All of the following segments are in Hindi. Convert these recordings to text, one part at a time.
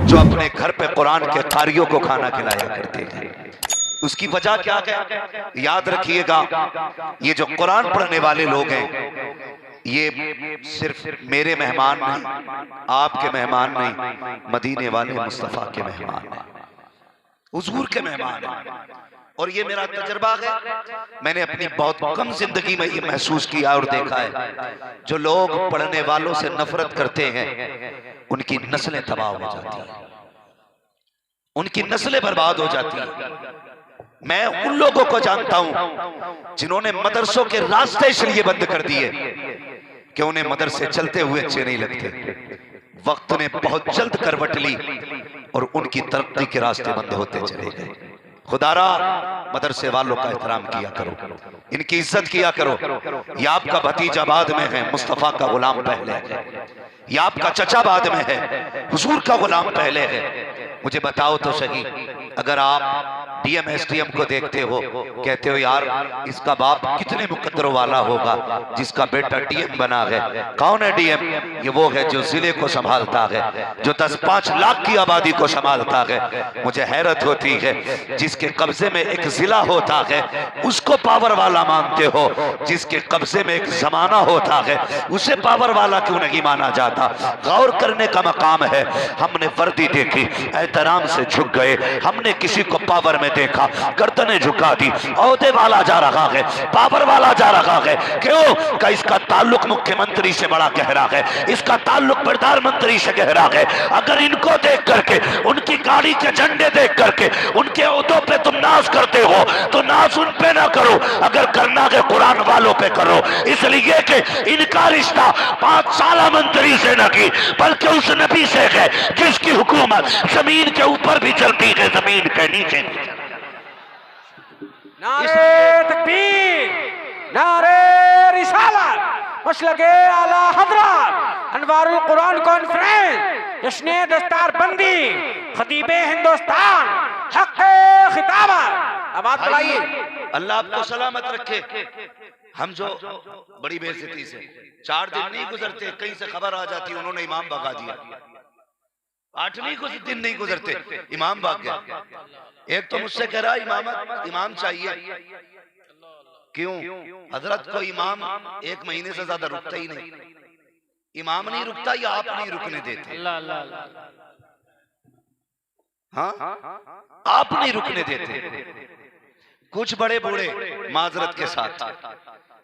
जो अपने घर पे कुरान के कारियों को खाना खिलाया करते थे। उसकी वजह क्या है? याद रखिएगा, ये जो कुरान पढ़ने वाले लोग हैं, ये सिर्फ मेरे मेहमान नहीं, आपके मेहमान नहीं, मदीने वाले मुस्तफा के मेहमान हैं, हुजूर के मेहमान हैं। और ये मेरा तजर्बा है, मैंने अपनी बहुत कम जिंदगी में ये महसूस किया और देखा है, जो लोग पढ़ने वालों से नफरत करते हैं उनकी नस्लें तबाह हो जाती हैं, उनकी नस्लें बर्बाद हो जाती हैं। मैं उन लोगों को जानता हूं जिन्होंने मदरसों के रास्ते इसलिए बंद कर दिए कि उन्हें मदरसे चलते हुए अच्छे नहीं लगते। वक्त ने बहुत जल्द करवट ली और उनकी तरक्की के रास्ते बंद होते चले गए। खुदारा मदरसे वालों का एहतराम किया करो, इनकी इज्जत किया करो। ये आपका भतीजा बाद में है, मुस्तफा का गुलाम पहले है। ये आपका चचा बाद में है, हुजूर का गुलाम पहले है। मुझे बताओ तो सही, अगर आप डीएम एसडीएम को देखते हो, कहते हो यार इसका बाप कितने मुकद्दरों वाला होगा जिसका बेटा डीएम बना है। कौन है डीएम? ये वो है जो जिले को संभालता है, जो 10-5 लाख की आबादी को संभालता है। मुझे हैरत होती है, जिसके कब्जे में एक जिला होता है उसको पावर वाला मानते हो, जिसके कब्जे में एक जमाना होता है उसे पावर वाला क्यों नहीं माना जाता? गौर करने का मकाम है। हमने वर्दी देखी, एहतराम से झुक गए। हमने किसी को पावर में देखा, गर्दनें झुका दी। औहदे वाला जा रहा है, पावर वाला जा रहा है। क्यों? का इसका ताल्लुक मुख्यमंत्री से बड़ा गहरा है, इसका ताल्लुक प्रधानमंत्री से गहरा है। अगर इनको देख करके, उनकी गाड़ी के झंडे देख करके उनके ओहदों पे तुम नाज करते हो तो नाज उन पे ना करो, अगर करना है कुरान वालों पे करो। इसलिए कि इनका रिश्ता 5 साल मंत्री से नहीं बल्कि उस नबी से है जिसकी हुकूमत जमीन के ऊपर भी चलती है, जमीन के नीचे भी चलती है। नारे तकबीर, नारे रिसालत, मसलके आला हज़रत, अनवारुल कुरान कॉन्फ्रेंस, जश्न दस्तार बंदी, खतीबे हिंदुस्तान, हक़ खिताबत। आवाज बढ़ाइए। अल्लाह आपको सलामत रखे। हम जो बड़ी बेइज्जती से 4 दिन नहीं गुजरते, कहीं से खबर आ जाती उन्होंने इमाम भगा दिया। 8वें कुछ दिन नहीं गुजरते इमाम भाग गया। एक तो मुझसे कह रहा इमाम चाहिए। क्यों? हजरत को इमाम 1 महीने से ज्यादा रुकता ही नहीं। इमाम नहीं रुकता या आप नहीं रुकने देते? हाँ, आप नहीं रुकने देते। कुछ बड़े बूढ़े माजरत के साथ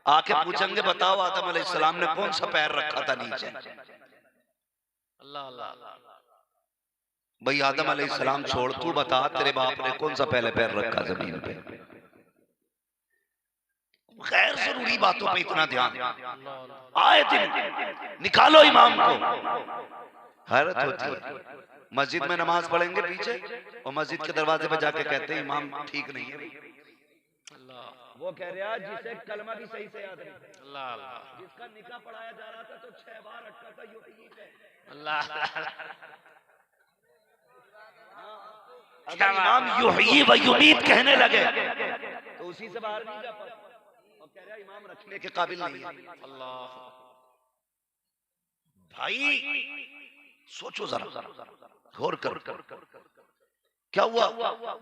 आके पूछेंगे, बताओ आदम अलैहिस्सलाम ने कौन सा पैर रखा था नीचे? भाई आदम अलैहिस्सलाम छोड़, तू बता तेरे बाप ने कौन सा पहले पैर रखा जमीन पे? गैर जरूरी बातों पे इतना ध्यान। आए दिन निकालो इमाम को। हैरत होती है, मस्जिद में नमाज पढ़ेंगे पीछे और मस्जिद के दरवाजे पे जाके कहते हैं इमाम ठीक नहीं है। वो कह रहा जिसे कलमा भी सही से याद नहीं, जिसका निकाह पढ़ाया जा रहा था तो 6 बार अटका था अगर इमाम युही व युमीत कहने लगे तो उसी से बाहर नहीं जा पाता। और कह रहा इमाम रखने के काबिल नहीं है। भाई सोचो जरा, गौर करो क्या हुआ?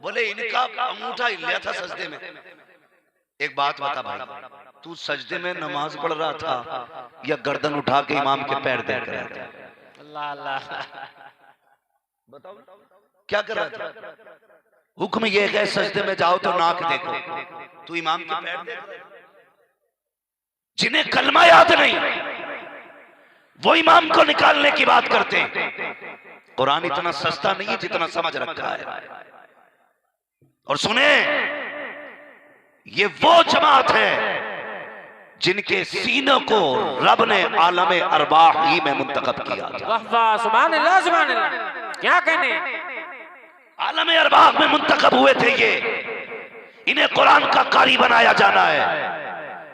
बोले इनका अंगूठा हिल था सजदे में। एक बात बता भाई, तू सजदे में नमाज पढ़ रहा था या गर्दन उठा के इमाम के पैर देख रहा था? बताओ क्या कर रहा था? हुक्म ये है सजदे में जाओ तो नाक देखो, तू इमाम के पैर देख रहा है। जिन्हें कलमा याद नहीं वो इमाम को निकालने की बात करते हैं। कुरान इतना सस्ता नहीं है जितना समझ रखा है। और सुने, ये वो जमात है जिनके सीनों को रब ने आलम अरवाह ही में मुंतखब किया। सुभान अल्लाह, सुभान अल्लाह। क्या कहने, आलम अरवाह में मुंतखब हुए थे ये। इन्हें कुरान का कारी बनाया जाना है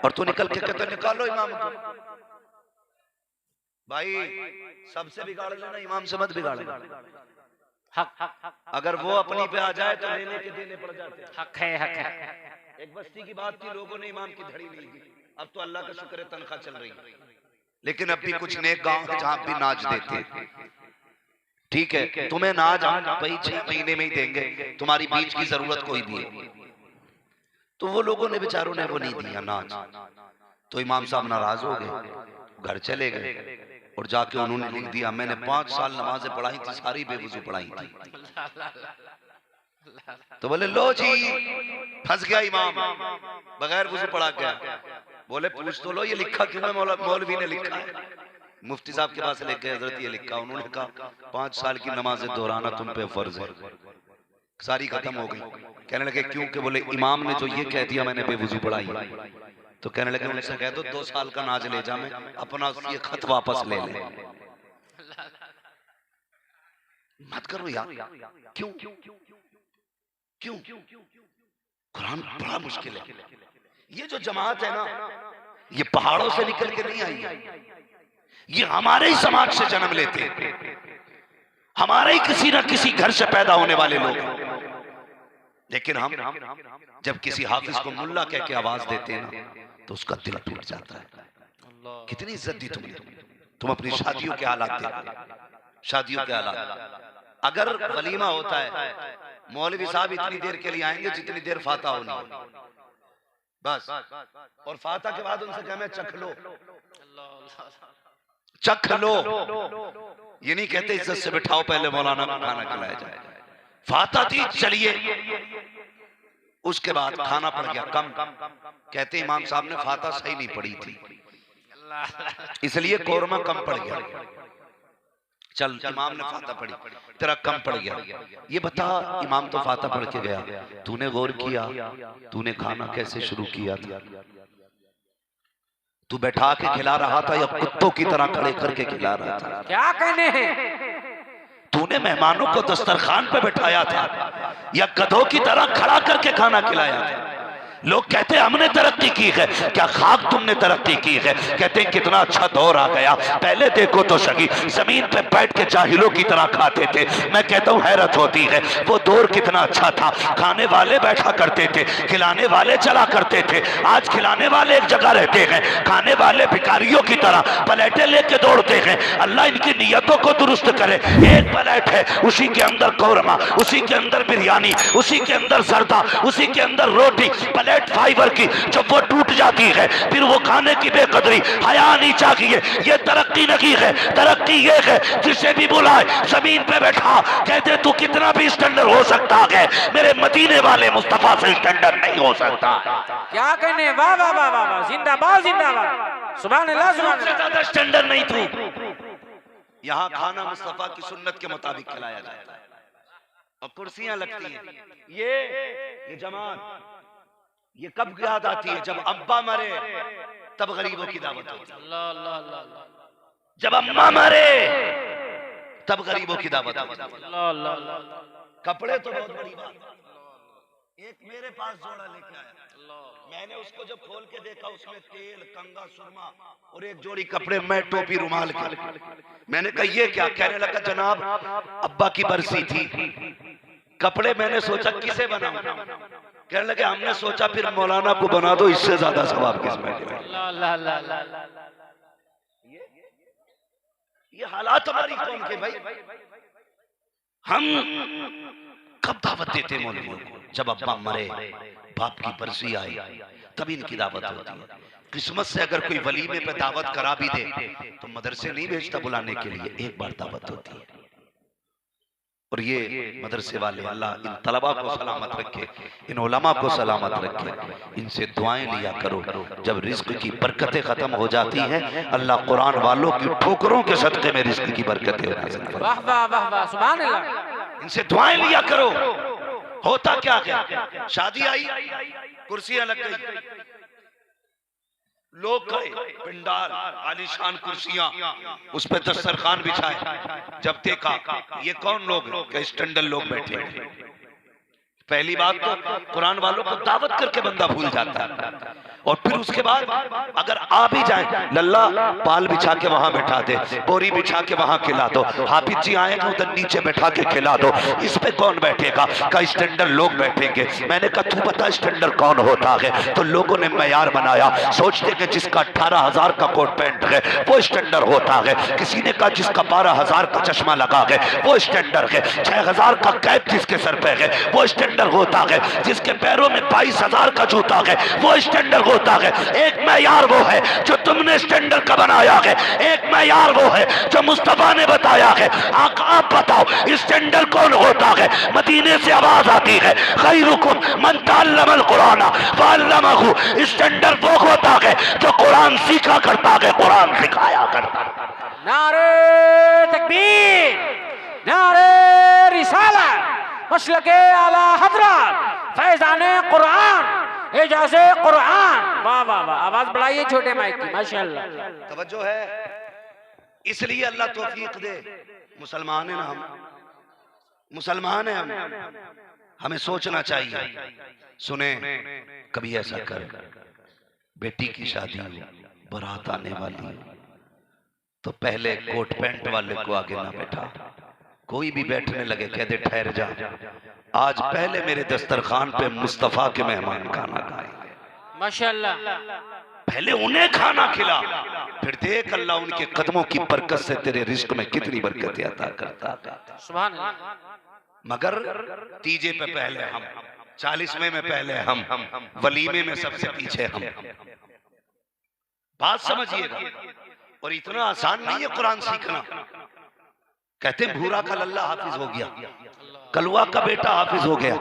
और तू निकल के कहते निकालो इमाम को। भाई सबसे बिगाड़ लेना, इमाम से मत बिगाड़ लेना। अगर वो अपनी पे आ जाए तो लेने के देने पड़ जाते हैं। हक है, हक है। एक बस्ती की बात थी, लोगों ने इमाम की धड़ी नहीं दी। अब तो अल्लाह का शुक्र है तनख्वाह चल रही है, लेकिन अब भी कुछ नेक गांव है जहां भी नाच देते। ठीक है, तुम्हें नाज हम भाई 6 महीने में ही देंगे, तुम्हारी बीज की जरूरत कोई भी है। तो वो लोगों ने बेचारों ने वो नहीं दिया नाज। तो इमाम साहब नाराज हो गए, घर चले गए और जाके उन्होंने लिख दिया, मैंने 5 साल नमाजें पढ़ाई थी, सारी बेवजू पढ़ाई थी। तो बोले लो जी, फंस गया इमाम, बगैर वजू पढ़ा गया। बोले पूछ तो लो ये लिखा क्यों है? मौलवी ने लिखा है। मुफ्ती साहब के पास लेके हजरत ये लिखा। उन्होंने कहा 5 साल की नमाजें दोहराना तुम पे फर्ज है। सारी खत्म हो गई। कहने लगे क्यों? के बोले इमाम ने जो ये कह दिया मैंने बेवजू पढ़ाई। तो कहने लगे उनसे कह दो 2 साल का नाज ले जा, मैं अपना ये खत वापस ले ले। मत करो यार, क्यों क्यों? कुरान बड़ा मुश्किल है। ये जो जमात है ना, ये पहाड़ों से निकल के नहीं आई, ये हमारे ही समाज से जन्म लेते हैं, हमारे ही किसी ना किसी घर से पैदा होने वाले लोग। लेकिन हम जब किसी हाफिज को मुल्ला कह के आवाज देते हैं ना, तो उसका दिल टूट जाता है। कितनी इज्जत दी तुमने। तुम अपनी शादियों के हालात देखो, शादियों के हालात। अगर वलीमा होता है, मौलवी साहब इतनी देर के लिए आएंगे जितनी देर फाता होनी है, बस। और फाता के बाद उनसे कहना चख लो, चख लो। ये नहीं कहते इज्जत से बिठाओ, पहले मौलाना को खाना खिलाया जाए। फाता थी, चलिए। उसके बाद खाना पड़ गया कम। कहते इमाम साहब ने फाता सही नहीं पड़ी थी, इसलिए कोरमा कम पड़ गया। चल, इमाम ने फाता पढ़ी, तेरा कम पड़ गया। ये बता, इमाम तो फाता पढ़ के गया, तूने गौर किया तूने खाना कैसे शुरू किया था? तू बैठा के खिला रहा था या कुत्तों की तरह खड़े करके खिला रहा था? क्या कहने हैं? तूने मेहमानों को दस्तरखान पे बैठाया था या गधों की तरह खड़ा करके खाना खिलाया था? लोग कहते हैं हमने तरक्की की है, क्या खाक तुमने तरक्की की है? कहते हैं कितना अच्छा दौर आ गया, पहले देखो तो सही, जमीन पे बैठ के जाहिलों की तरह खाते थे। मैं कहता हूँ हैरत होती है, वो दौर कितना अच्छा था। खाने वाले बैठा करते थे, खिलाने वाले चला करते थे। आज खिलाने वाले एक जगह रहते हैं, खाने वाले भिखारियों की तरह प्लेटें लेके दौड़ते हैं। अल्लाह इनकी नियतों को दुरुस्त करे। एक प्लेट है, उसी के अंदर कौरमा, उसी के अंदर बिरयानी, उसी के अंदर जर्दा, उसी के अंदर रोटी, प्लेट फाइबर की। जब वो टूट जाती है फिर वो खाने की बेकदरी, हया नहीं चाहिए। ये तरक्की नहीं है, तरक्की ये है जिसे भी बुलाए जमीन पे बैठा, कहते तू कितना भी स्टैंडर्ड हो सकता है, मेरे मदीने वाले मुस्तफा से स्टैंडर्ड नहीं हो सकता। क्या कहने? वाह वाह वाह वाह, जिंदाबाद जिंदाबाद, सुभान अल्लाह सुभान अल्लाह। ज्यादा स्टैंडर्ड नहीं तू। यहाँ खाना मुस्तफा की सुन्नत के मुताबिक खिलाया जाता है और कुर्सियां लगती हैं। ये जमात ये कब याद आती है? जब अब्बा मरे तब गरीबों की दावत होती है। जब अम्मा मरे तब गरीबों की दावत होती है। कपड़े तो बहुत बड़ी बात। एक मेरे पास जोड़ा लेके आया, मैंने उसको जब खोल के देखा उसमें तेल, कंगा, सुरमा और एक जोड़ी कपड़े, मैं टोपी, रुमाल के। मैंने कहा ये क्या? कहने लगा जनाब अब्बा की बरसी थी। कपड़े मैंने सोचा किसे बनाऊं? कहने लगे हमने सोचा फिर मौलाना को बना दो, इससे ज्यादा सवाब किसमें? ये हालात हमारी कौम के भाई। हम कब दावत देते मौलवियों को? जब अब्बा मरे, बाप की बरसी आई, तभी इनकी दावत होती है। किस्मत से अगर कोई वलीमे पे दावत करा भी दे तो मदरसे नहीं भेजता बुलाने के लिए, एक बार दावत होती है। और ये मदरसे वाले, अल्लाह इन तलबा को सलामत रखे, इन उलमा को सलामत रखे, इनसे दुआएं लिया करो। जब रिज्क की बरकतें खत्म हो जाती हैं, अल्लाह कुरान वालों की ठोकरों के सदक़े में रिज्क की बरकतें नाज़िल फरमाए। वाह वाह वाह वाह, सुभान अल्लाह। इनसे दुआएं लिया करो। होता क्या क्या, शादी आई, कुर्सियां लग गई, लोग खड़े, पिंडाल, आलीशान कुर्सियां, उस पर दस्तरखान बिछाए। जब देखा ये कौन लोग हैं? स्टैंडर्ड लोग बैठे। पहली बात तो कुरान वालों को दावत करके बंदा भूल जाता है, और फिर उसके बाद अगर आ भी जाए, लल्ला पाल बिछा के वहां बैठा दे, बोरी बिछा के वहां खिला दो, हाफिज जी आएंगे उधर नीचे बैठा के खिला दो, इस पे कौन बैठेगा? का स्टैंडर्ड लोग बैठेंगे। मैंने कहा तू बता स्टैंडर्ड कौन होता है? तो लोगों ने मैयार बनाया, सोचते कि जिसका 18,000 का कोट पैंट है वो स्टैंडर्ड होता है, किसी ने कहा जिसका 12,000 का चश्मा लगा है वो स्टैंडर्ड है, 6,000 का कैप जिसके सर पे है वो स्टैंडर्ड होता है, जिसके पैरों में 22,000 का जूता है वो स्टैंडर्ड होता है। एक मैयार वो है जो तुमने स्टैंडर्ड का बनाया है, एक मैयार वो है जो मुस्तफा ने बताया है। आप बताओ स्टैंडर्ड कौन होता है? मदीने से आवाज आती है खैरुकुम मन तअल्लमल कुरान वअल्लमहु। स्टैंडर्ड वो होता है जो कुरान सीखा करता है, कुरान सिखाया करता है। नारे तकबीर, नारे रिसालत, मसलके आला हजरत, फैजाने कुरान, एजाज़े कुरान। वाह वाह वाह, आवाज बढ़ाइए छोटे माइक की, माशाअल्लाह। तवज्जो है, इसलिए अल्लाह तौफीक दे। मुसलमान है ना हम, मुसलमान है हम, हमें सोचना चाहिए। सुने, कभी ऐसा कर, बेटी की शादी हो, बारात आने वाली हो, तो पहले कोट पैंट वाले को आगे ना बैठा, कोई भी बैठने लगे कह दे ठहर जा, आज पहले मेरे दस्तरखान पे मुस्तफा के मेहमान खाना खाएंगे, माशाअल्लाह। पहले उन्हें खाना खिला, फिर देख अल्लाह उनके कदमों की बरकत से तेरे रिस्क में कितनी बरकत अता करता है। सुभान अल्लाह। मगर तीजे पे पहले हम, 40वें में पहले हम, वलीमे में सबसे पीछे हम। बात समझिएगा, और इतना आसान नहीं है कुरान सीखना। कहते भूरा का लल्ला हाफिज हो गया, कलवा का बेटा हाफिज हो गया,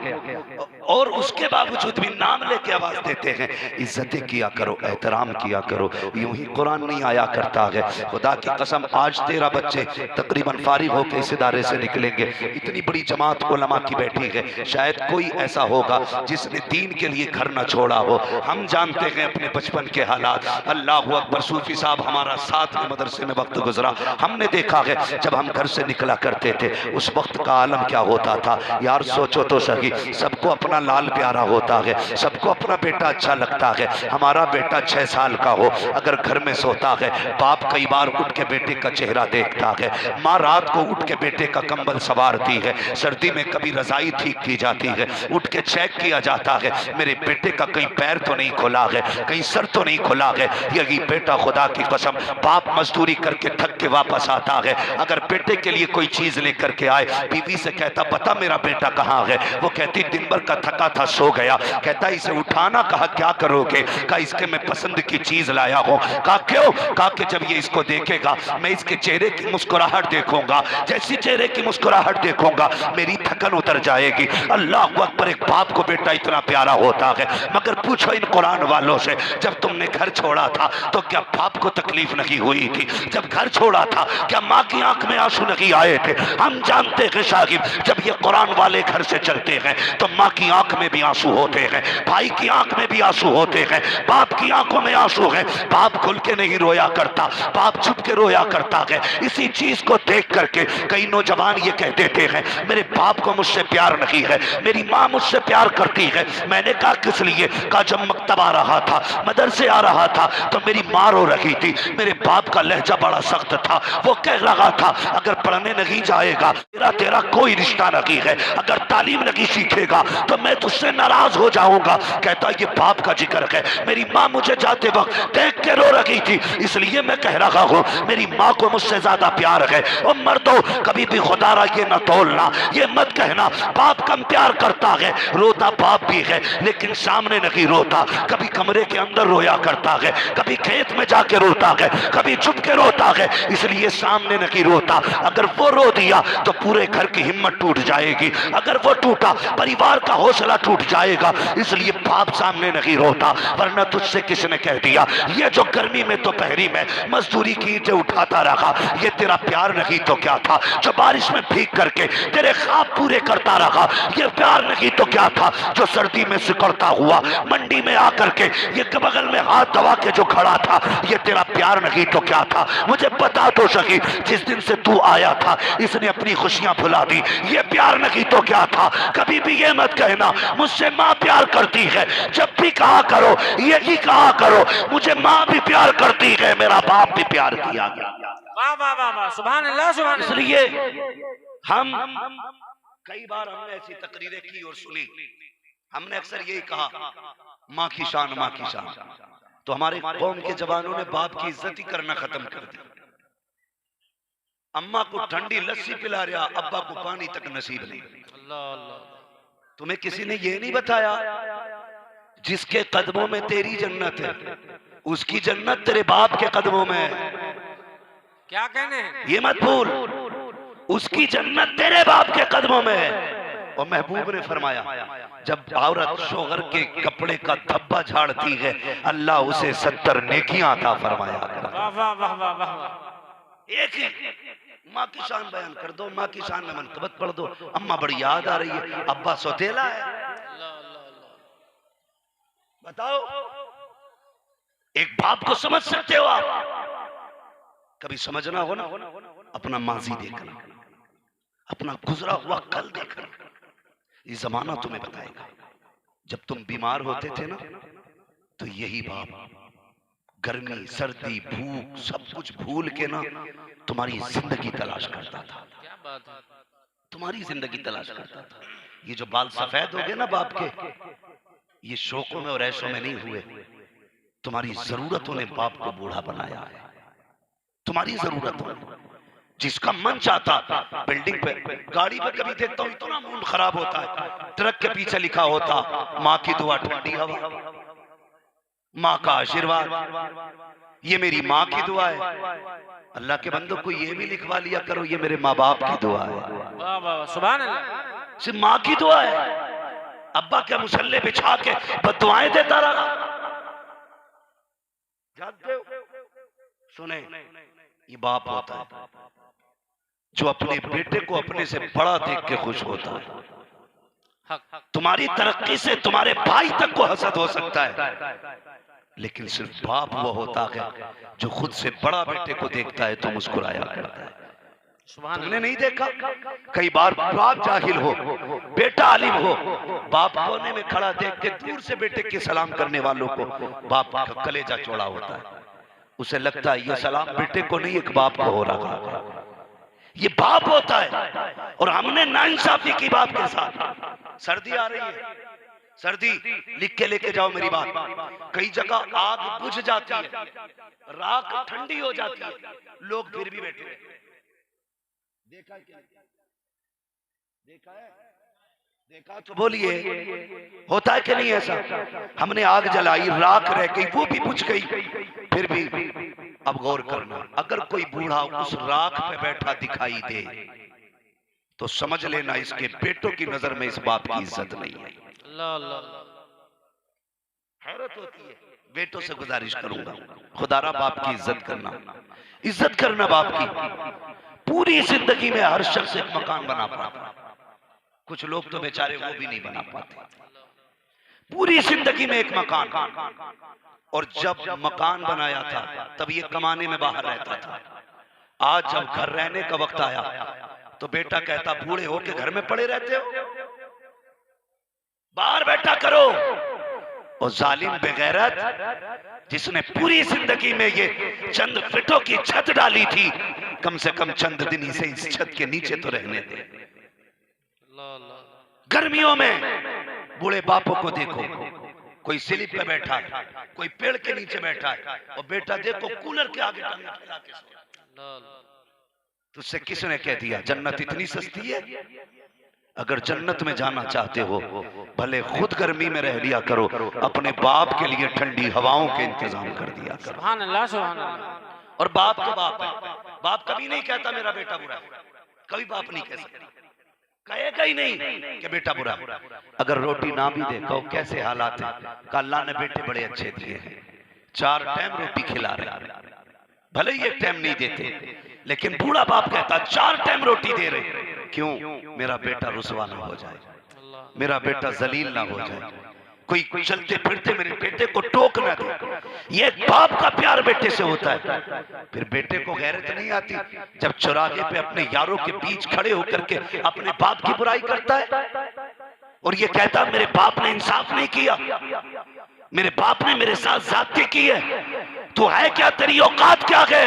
और उसके बावजूद भी नाम लेके आवाज देते हैं इज्जतें किया करो, एहतराम किया करो। यूं ही कुरान नहीं आया करता है। खुदा की कसम आज 13 बच्चे तकरीबन फारिग होकर इस इदारे से निकलेंगे। इतनी बड़ी जमात उलमा की बैठी है, शायद कोई ऐसा होगा जिसने दीन के लिए घर न छोड़ा हो। हम जानते हैं अपने बचपन के हालात। अल्लाह अकबर, सूफी साहब हमारा साथ में मदरसे में वक्त गुजरा, हमने देखा है जब हम घर से निकला करते थे उस वक्त का आलम क्या होता था यार। सोचो तो सही, सबको अपना लाल प्यारा होता है, सबको अपना बेटा अच्छा लगता है। हमारा बेटा 6 साल का हो, अगर घर में सोता है, बाप कई बार उठ के बेटे का चेहरा देखता है, माँ रात को उठ के बेटे का कंबल सवारती है, सर्दी में कभी रजाई ठीक की जाती है, उठ के चेक किया जाता है मेरे बेटे का कहीं पैर तो नहीं खुला है, कहीं सर तो नहीं खुला है। यही बेटा खुदा की कसम बाप मजदूरी करके थक के वापस आता है, अगर बेटे के लिए कोई चीज लेकर के आए, बीवी से कहता पता मेरा बेटा कहाँ है? वो कहती दिन भर का थका था सो गया। कहता इसे उठाना, कहा क्या करोगे? कहा इसके मैं पसंद की चीज लाया हूँ। कहा क्यों? कहा कि जब ये इसको देखेगा मैं इसके चेहरे की मुस्कुराहट देखूंगा, जैसी चेहरे की मुस्कुराहट देखूंगा मेरी थकन उतर जाएगी। अल्लाह अकबर, एक बाप को बेटा इतना प्यारा होता है। मगर पूछो इन कुरान वालों से, जब तुमने घर छोड़ा था तो क्या बाप को तकलीफ नहीं हुई थी? जब घर छोड़ा था क्या माँ की आंख में आंसू नहीं आए थे? हम जानते हैं साहिब, जब ये कुरान वाले घर से चलते हैं तो माँ की आंख में भी आंसू होते हैं, भाई की आंख में भी आंसू होते हैं, बाप की आंखों में आंसू है। बाप खुल के नहीं रोया करता, बाप छुप के रोया करता है। इसी चीज को देख करके कई नौजवान ये कह देते हैं मेरे बाप को मुझसे प्यार नहीं है, मेरी माँ मुझसे प्यार करती है। मैंने कहा किस लिए? कहा जब मकतब आ रहा था, मदरसे आ रहा था तो मेरी माँ रो रही थी, मेरे बाप का लहजा बड़ा सख्त था, वो कह रहा था अगर पढ़ने नहीं जाएगा तेरा कोई रिश्ता नहीं है, अगर तालीम नहीं सीखेगा तो मैं तुझसे नाराज हो जाऊंगा। कहता ये बाप का जिक्र है, मेरी माँ मुझे जाते वक्त देख के रो रही थी, इसलिए मैं कह रहा हूँ मेरी माँ को मुझसे ज्यादा प्यार है। और मर्दों कभी भी खुदारा ये न तोलना, ये मत कहना बाप कम प्यार करता है। रोता बाप भी है लेकिन सामने नहीं रोता, कभी कमरे के अंदर रोया करता है, कभी खेत में जाके रोता है, कभी छुप के रोता है, इसलिए सामने नहीं रोता। अगर वो रो दिया तो पूरे घर की हिम्मत टूट जाएगी, अगर वो टूटा परिवार का हौसला टूट जाएगा, इसलिए बाप सामने नहीं रोता। वरना तुझसे किसने कह दिया ये जो गर्मी में दोपहरी में मजदूरी की ईंटें उठाता रहा ये तेरा प्यार नहीं तो क्या था? जो बारिश में भीग करके तेरे ख्वाब पूरे करता रहा ये प्यार नहीं तो क्या था? जो सर्दी में सिकुड़ता हुआ मंडी में आकर के ये बगल में हाथ दबा के जो खड़ा था ये तेरा प्यार नहीं तो क्या था? मुझे बता तो सकी, जिस दिन से तू आया था इसने अपनी खुशियां भुला दी, ये प्यार प्यार नहीं तो क्या था। कभी भी ये मत कहना मुझसे माँ प्यार करती है, जब भी कहा करो यही कहा करो मुझे माँ भी प्यार करती है, मेरा बाप भी प्यार किया गया। वाह वाह वाह वाह, सुभान अल्लाह सुभान अल्लाह। इसलिए हम कई बार हमने ऐसी तकरीरें की और सुनी, हमने अक्सर यही कहा माँ की शान, माँ की शान। तो हमारे कौम के जवानों ने बाप की इज्जत ही करना खत्म कर दी। अम्मा को ठंडी लस्सी पिला रहा, अब्बा को पानी तक नसीब नहीं। अल्लाह अल्लाह। तुम्हें किसी ने ये नहीं बताया जिसके कदमों में तेरी जन्नत है उसकी जन्नत तेरे बाप के कदमों में है। क्या कहने हैं? ये मत भूल, उसकी जन्नत तेरे बाप के कदमों में है। और महबूब ने फरमाया जब औरत शोहर के कपड़े का धब्बा झाड़ती है अल्लाह उसे 70 नेकियां अता फरमाया। वाह वाह वाह वाह वाह। एक ही माँ की शान बयान कर दो, माँ की शान में मनकबत पढ़ दो। अम्मा बड़ी याद आ रही है, अब्बा सौतेला है। बताओ एक बाप को समझ सकते हो आप? कभी समझना हो ना, अपना माजी देखना, अपना गुजरा हुआ कल देखना। ये जमाना तुम्हें बताएगा। जब तुम बीमार होते थे ना तो यही बाप गर्मी सर्दी भूख सब कुछ भूल के ना तुम्हारी जिंदगी तलाश करता था। क्या बात है? तुम्हारी जिंदगी तलाश करता था। ये जो बाल सफेद हो गए ना बाप के, ये शौकों में और ऐशों में नहीं हुए, तुम्हारी जरूरतों ने बाप को बूढ़ा बनाया है। तुम्हारी जरूरतों ने, जिसका मन चाहता बिल्डिंग पे गाड़ी पे कभी देखता हूं इतना मूड खराब होता है, ट्रक के पीछे लिखा होता माँ की दुआ ठंडी हवा, माँ का आशीर्वाद, ये मेरी माँ की दुआ है। अल्लाह के बंदों को ये भी लिखवा लिया करो ये मेरे माँ बाप की दुआ है। वाह वाह सुभान अल्लाह। सिर्फ माँ की दुआ है। अब्बा क्या मुसल्ले बिछा के बदुआएं देता रहा? सुने, ये बाप होता है जो अपने बेटे को अपने से बड़ा देख के खुश होता है। तुम्हारी तरक्की से तुम्हारे भाई तक को हसद हो सकता है, लेकिन सिर्फ बाप वो होता है जो खुद से बड़ा बेटे को देखता है तो मुस्कुराया करता है। तुमने नहीं देखा कई बार बाप जाहिल हो बेटा आलिम हो, बाप कोने में खड़ा देख के दूर से बेटे के सलाम करने वालों को बाप का कलेजा चौड़ा होता है। उसे लगता है ये सलाम बेटे को नहीं एक बाप को हो रहा है। ये बाप होता है। और हमने नाइंसाफी की बाप के साथ। सर्दी आ रही है, सर्दी लिख के लेके जाओ मेरी बात। कई जगह आग बुझ जाती है, राख ठंडी हो जाती है, लोग फिर भी बैठे हैं। देखा क्या? देखा है? देखा तो बोलिए, होता है कि नहीं ऐसा? हमने आग जलाई, राख रह गई, वो भी बुझ गई, फिर भी अब गौर करना, अगर कोई बूढ़ा उस राख पे बैठा दिखाई दे तो समझ लेना इसके बेटों की नजर में इस बाप की इज्जत नहीं है। हैरत होती है। बेटों से गुजारिश करूंगा खुदारा बाप की इज्जत करना बाप की। पूरी जिंदगी में हर शख्स एक मकान बना पाता, कुछ लोग तो बेचारे वो भी नहीं बना पाते। पूरी जिंदगी में एक मकान, और जब मकान बनाया था तब ये कमाने में बाहर रहता था। आज जब घर रहने का वक्त आया तो बेटा कहता बूढ़े हो के घर में पड़े रहते हो, बाहर बैठा करो। और जालिम बेगैरत जिसने पूरी जिंदगी में ये चंद फिटों की छत डाली थी, कम से कम चंद दिन इसे इस छत के नीचे तो रहने दे। गर्मियों में बूढ़े बापों को देखो, कोई स्लिप पे बैठा है, कोई पेड़ के नीचे बैठा है, और बेटा देखो कूलर के आगे टांगे फैला के सो। तुझसे किसने कह दिया जन्नत इतनी सस्ती है? अगर जन्नत में जाना चाहते हो भले खुद गर्मी में रह लिया करो, अपने बाप के लिए ठंडी हवाओं के इंतजाम कर दिया करो। सुभान अल्लाह सुभान अल्लाह। और बाप तो बाप है, बाप कभी नहीं कहता मेरा बेटा बुरा है, कभी बाप नहीं कह सकता, कहेगा ही नहीं कि बेटा बुरा। अगर रोटी ना भी दे कहो कैसे हालात है, अल्लाह ने बेटे बड़े अच्छे दिए हैं, 4 टाइम रोटी खिला रहे, भले ही 1 टाइम नहीं देते, लेकिन बूढ़ा बाप कहता 4 टाइम रोटी दे रहे। क्यों? मेरा बेटा रुसवा ना हो जाए, मेरा बेटा जलील ना हो जाए, कोई चलते फिरते मेरे बेटे को टोक ना दे। ये बाप का प्यार बेटे से होता है। फिर बेटे को गैरत नहीं आती जब चौराहे पे अपने यारों के बीच खड़े होकर के अपने बाप की बुराई करता है और ये कहता मेरे बाप ने इंसाफ नहीं किया, मेरे बाप ने मेरे साथ ज्यादती की है। तू है क्या, तेरी औकात क्या है?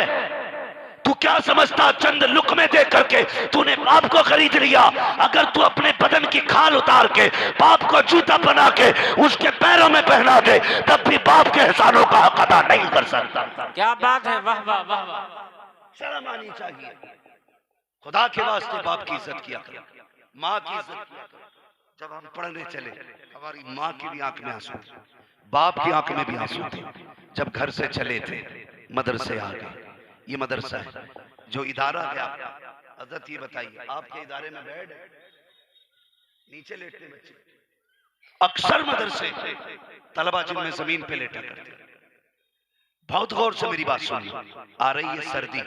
तू क्या समझता चंद लुकमे दे करके तूने बाप को खरीद लिया? अगर तू अपने बदन की खाल उतार के बाप को जूता बना के उसके पैरों में पहना दे तब भी बाप के एहसानों का हक अदा नहीं कर सकता। क्या बात है, वाह वाह वाह वाह। शर्म आनी चाहिए। खुदा के वास्ते बाप की इज्जत किया करो, माँ की इज्जत किया करो। जब हम पढ़ने चले हमारी माँ की भी आंख में आंसू थे, बाप की आंख में भी आंसू थे। जब घर से चले थे मदरसे आ गए। ये मदरसा है जो इदारा है आपका। हजरत ये बताइए आपके इदारे में बेड है? नीचे लेटते बच्चे अक्सर मदरसे तलबा जिनमें जमीन पे लेटा करते। बहुत गौर से मेरी बात सुनिए। आ रही है सर्दी,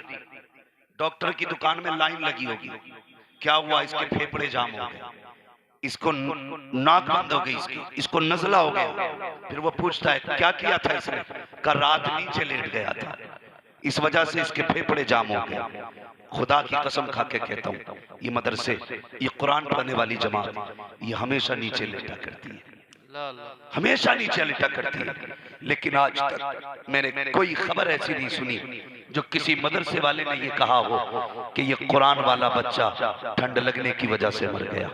डॉक्टर की दुकान में लाइन लगी होगी। क्या हुआ? इसके फेफड़े जाम हो गए, इसको नाक बंद हो गई, इसको नजला हो गया। फिर वो पूछता है क्या किया था इसने? का रात नीचे लेट गया था, इस वजह से इसके फेफड़े जाम हो गए। खुदा की कसम खा के कहता हूँ ये मदरसे, ये कुरान पढ़ने वाली जमात ये हमेशा नीचे लेटा करती है, हमेशा नीचे लेटा करती है। लेकिन आज तक मैंने कोई खबर ऐसी नहीं सुनी जो किसी मदरसे वाले ने ये कहा हो कि ये कुरान वाला बच्चा ठंड लगने की वजह से मर गया,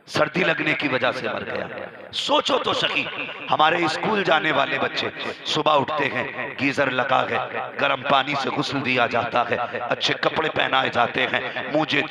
सर्दी लगने की वजह से मर गया। सोचो तो सही, हमारे स्कूल जाने वाले बच्चे सुबह उठते हैं, गीजर लगा है, गर्म पानी से गुस्ल दिया जाता है, अच्छे कपड़े पहनाए जाते हैं, मोजे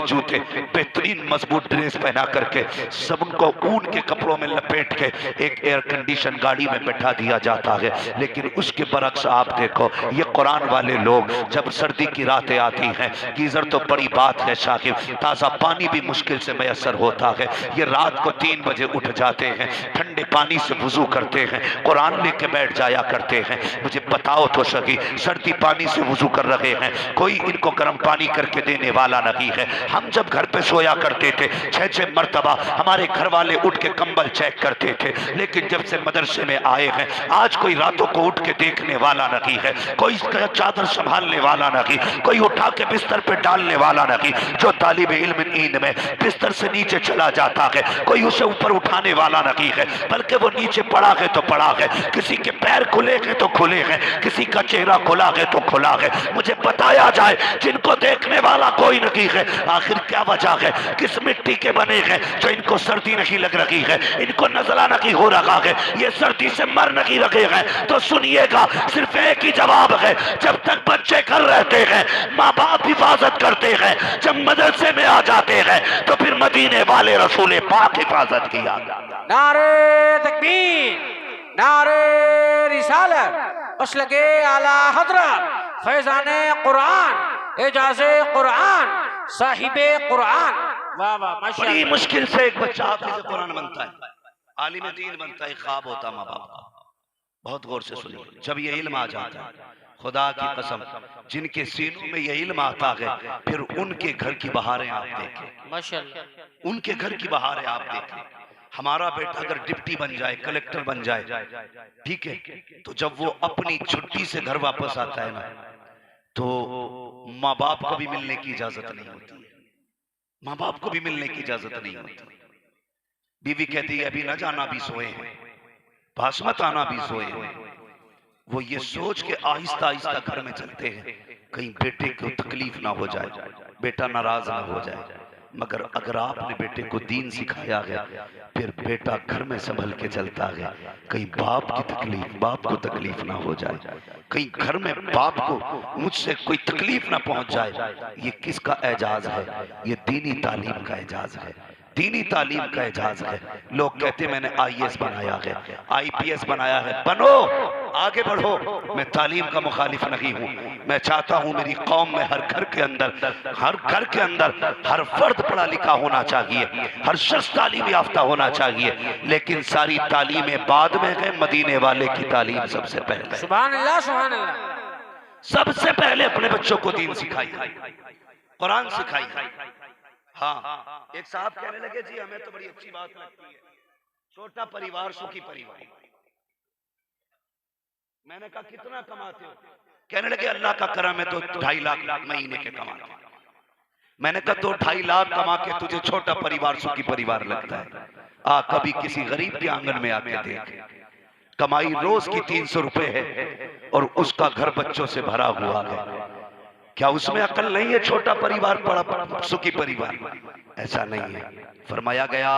जूते बेहतरीन मजबूत ड्रेस पहना करके सब उनको ऊन के कपड़ों में लपेट के एक एयर कंडीशन गाड़ी में बैठा दिया जाता है। लेकिन उसके बरक्स आप देखो ये कुरान वाले लोग जब सर्दी की रातें आती हैं, गीजर तो बड़ी बात है साहिब, ताज़ा पानी भी मुश्किल से मैसर होता है। ये रात को 3 बजे उठ जाते हैं, ठंडे पानी से वुजू करते हैं, कुरान लेके बैठ जाया करते हैं। मुझे बताओ तो सही, सर्दी पानी से वुजू कर रहे हैं, कोई इनको गर्म पानी करके देने वाला नहीं है। हम जब घर पे सोया करते थे 6-6 मरतबा हमारे घर वाले उठ के कंबल चेक करते थे। लेकिन जब से मदरसे में आए हैं आज कोई रातों को उठ के देखने वाला नहीं है, कोई चादर संभालने वाला नहीं, कोई उठा के बिस्तर पे डालने वाला नहीं। जो तालिब इल्म नींद में बिस्तर से नीचे चला जाता है कोई उसे ऊपर उठाने वाला नहीं है, बल्कि वो नीचे पड़ा है तो पड़ा है। किसी के पैर खुले हैं तो खुले हैं, किसी का चेहरा खुला है तो खुला है। मुझे बताया जाए जिनको देखने वाला कोई नहीं है, आखिर क्या वजह है? किस मिट्टी के बने हैं जो इनको सर्दी नहीं लग रही है, इनको नजला नहीं हो रहा है, ये सर्दी से मर नहीं रहे हैं? तो सुनिएगा, सिर्फ एक ही जवाब है, जब तक बच्चे घर रहते हैं माँ बाप हिफाजत करते हैं, जब मदरसे में आ जाते हैं तो फिर मदीने वाले रसूल पाक हिफाजत किया। नारे तकबीर, नारे रिसालत, मसलके आला हजरत, फैजाने कुरान, एजाज़े कुरान, साहिबे कुरान। वाह वाह माशाअल्लाह। बड़ी मुश्किल से एक बच्चा हाफिज़ कुरान बनता है, आलिम दीन बनता है, ख्वाब होता माँ बाप का। बहुत गौर से सुनिए, जब ये इल्म आ जाता है, खुदा की कसम जिनके सीनों में ये इल्म आता है फिर उनके घर की बहारें आप देखें, माशाअल्लाह, उनके घर की बहारें आप देखें। हमारा बेटा अगर डिप्टी बन जाए, कलेक्टर बन जाए, ठीक है, तो जब वो अपनी छुट्टी से घर वापस आता है ना तो माँ बाप को भी मिलने की इजाजत नहीं होती है, माँ बाप को भी मिलने की इजाजत नहीं होती। बीवी कहती है अभी ना जाना, भी सोए हैं, पास मत आना, भी सोए हैं। वो ये सोच के आहिस्ता आहिस्ता घर में चलते हैं कहीं बेटे को तकलीफ ना हो जाए, बेटा नाराज ना हो जाए। मगर अगर आपने बेटे को दीन सिखाया है फिर बेटा घर में संभल के चलता है, कहीं बाप को तकलीफ ना हो जाए, कहीं घर में बाप को मुझसे कोई तकलीफ ना पहुंच जाए। ये किसका एजाज है? ये दीनी तालीम का एजाज है, दीनी तालीम का एजाज है। लोग कहते मैंने IAS बनाया है, IPS बनाया है, बनो, आगे बढ़ो। मैं तालीम का मुखालिफ नहीं हूँ, मैं चाहता हूँ मेरी कौम में हर घर के अंदर हर फर्द पढ़ा लिखा होना चाहिए, हर शख्स तालीम याफ्ता होना चाहिए। लेकिन सारी तालीमें बाद में है, मदीने वाले की तालीम सबसे पहले। सुभान अल्लाह, सुभान अल्लाह। सबसे पहले अपने बच्चों को दीन सिखाइए, कुरान सिखाइए। हाँ, एक साहब कहने लगे जी हमें तो बड़ी अच्छी बात लगती है छोटा परिवार सुखी परिवार। मैंने कहा कितना कमाते हो? कहने लगे अल्लाह का करम है तो 2.5 लाख महीने के कमाते हैं। मैंने कहा तो 2.5 लाख कमा के तुझे छोटा परिवार सुखी परिवार लगता है? कभी किसी गरीब के आंगन में आके देख, कमाई रोज की 300 रुपए है और उसका घर बच्चों से भरा हुआ है। क्या उसमें अकल नहीं है? छोटा परिवार बड़ा सुखी परिवार? ऐसा नहीं है। फरमाया गया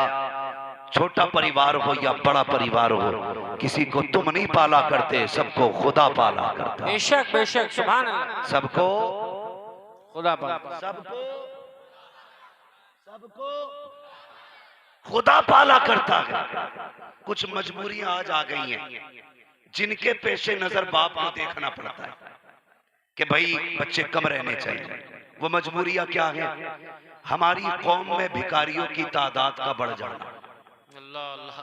छोटा परिवार हो या बड़ा परिवार हो, किसी को तुम नहीं पाला करते, सबको खुदा पाला करता। बेशक बेशक, सुभान अल्लाह। सबको खुदा पाला, सबको खुदा पाला करता है। कुछ मजबूरियां आज आ गई हैं जिनके पेशे नजर बाप को देखना पड़ता है कि भाई बच्चे कम रहने चाहिए। वो मजबूरियां क्या है? हमारी कौम में भिखारियों की तादाद का बढ़ जाना। अल्लाह अल्लाह।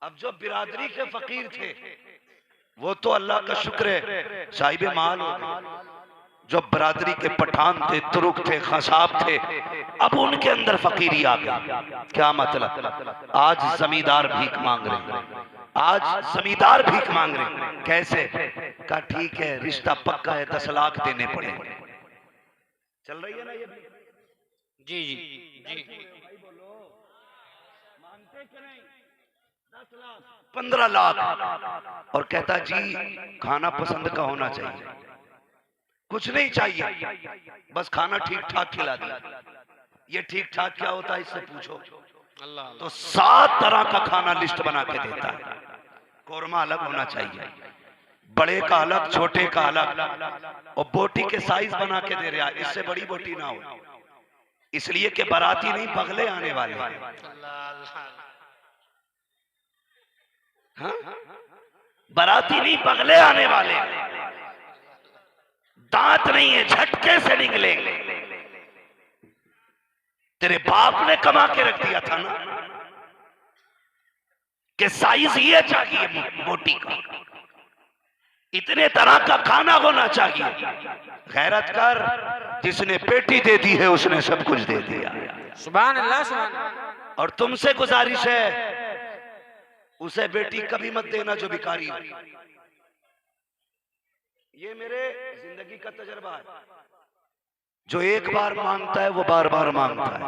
अब जो बिरादरी के फकीर थे वो तो अल्लाह का शुक्र है साहिब माल हो गए। जो बरादरी के पठान थे, तुरुक थे, खसाब थे, अब उनके अंदर फकीरी आ गई। क्या मतलब? आज जमींदार भीख मांग रहे हैं, आज जमींदार भीख मांग रहे हैं। कैसे? कहा ठीक है रिश्ता पक्का है, 10 लाख देने पड़ेंगे। चल रही है ना ये? जी जी जी। 15 लाख। और कहता जी खाना पसंद का होना चाहिए, कुछ नहीं चाहिए, बस खाना ठीक ठाक खिला दिया। ये ठीक ठाक क्या होता है इससे पूछो। अल्लाह तो 7 तरह का खाना लिस्ट बना के देता है। कोरमा अलग होना चाहिए, बड़े का अलग, छोटे का अलग, और बोटी के साइज बना के दे रहा, इससे बड़ी बोटी ना हो, इसलिए कि बाराती नहीं बगले आने वाले हैं। हाँ? बाराती नहीं बगले आने वाले, दांत नहीं है झटके से निकलेंगे। तेरे बाप ने कमा के रख दिया था ना कि साइज ये चाहिए बोटी का, इतने तरह का खाना होना चाहिए। गैरत कर, जिसने पेटी दे दी है उसने सब कुछ दे दिया। सुभान अल्लाह सुभान अल्लाह। और तुमसे गुजारिश है उसे बेटी कभी मत देना जो भिखारी हो। ये मेरे जिंदगी का तजर्बा है। जो एक बार मांगता है वो बार बार मांगता है।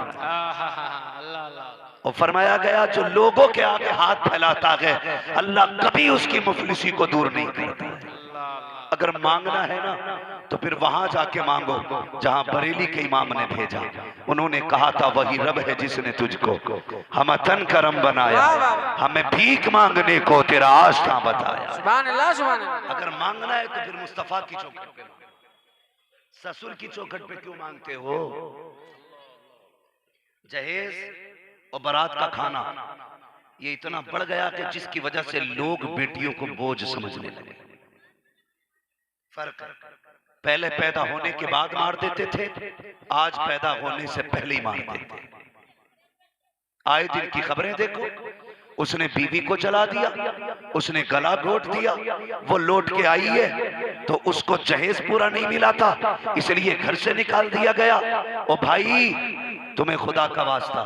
अल्लाह अल्लाह। और फरमाया गया जो लोगों के आगे हाथ फैलाता है अल्लाह कभी उसकी मुफलिसी को दूर नहीं करता। अगर मांगना है ना तो फिर वहां जाके मांगो जहां बरेली के इमाम ने भेजा। उन्होंने कहा था वही रब है जिसने तुझको हम तन करम बनाया, हमें भीख मांगने को तेरा आस्था बताया। सुभान अल्लाह सुभान अल्लाह। अगर मांगना है तो फिर मुस्तफा की चौखट पे, ससुर की चौखट पे क्यों मांगते हो? जहेज और बारात का खाना ये इतना बढ़ गया कि जिसकी वजह से लोग बेटियों को बोझ समझने लगे। फर्क, पहले पैदा होने के बाद मार देते थे, आज पैदा होने से पहले ही मार देते। आए दिन की खबरें देखो, उसने बीवी को जला दिया, उसने गला घोट दिया, वो लौट के आई है तो उसको जहेज पूरा नहीं मिला था इसलिए घर से निकाल दिया गया। ओ भाई तुम्हें खुदा का वास्ता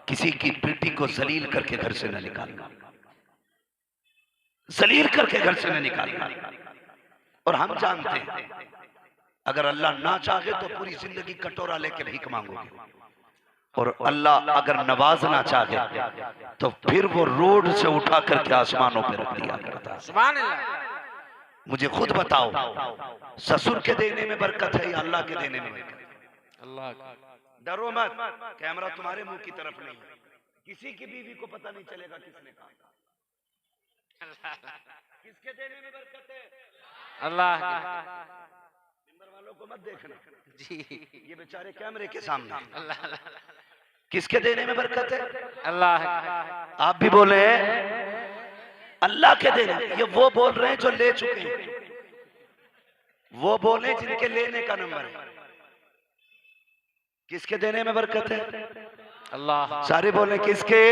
किसी की बेटी को जलील करके घर से न निकालना, जलील करके घर से न निकालना। और हम जानते हैं अगर अल्लाह ना चाहे तो पूरी जिंदगी कटोरा लेके भीख मांगोगे, और अल्लाह अगर नवाजना चाहे तो फिर वो रोड से उठा करके आसमानों पे रख दिया करता है। सुभान अल्लाह। मुझे खुद बताओ ससुर के देने में बरकत है या अल्लाह के देने में बरकत? अल्लाह। डरो मत, कैमरा तुम्हारे मुंह की तरफ नहीं है, किसी की बीवी को पता नहीं चलेगा किसने कहा। किसके देने में बरकत है? अल्लाह। मिंबर वालों को मत देखना जी, ये बेचारे कैमरे के सामने। अल्लाह किसके देने में बरकत है? अल्लाह। आप भी बोले अल्लाह के देने। ये वो बोल रहे हैं जो ले चुके हैं, वो बोले जिनके लेने का नंबर है। किसके देने में बरकत है? अल्लाह। सारे बोले किसके,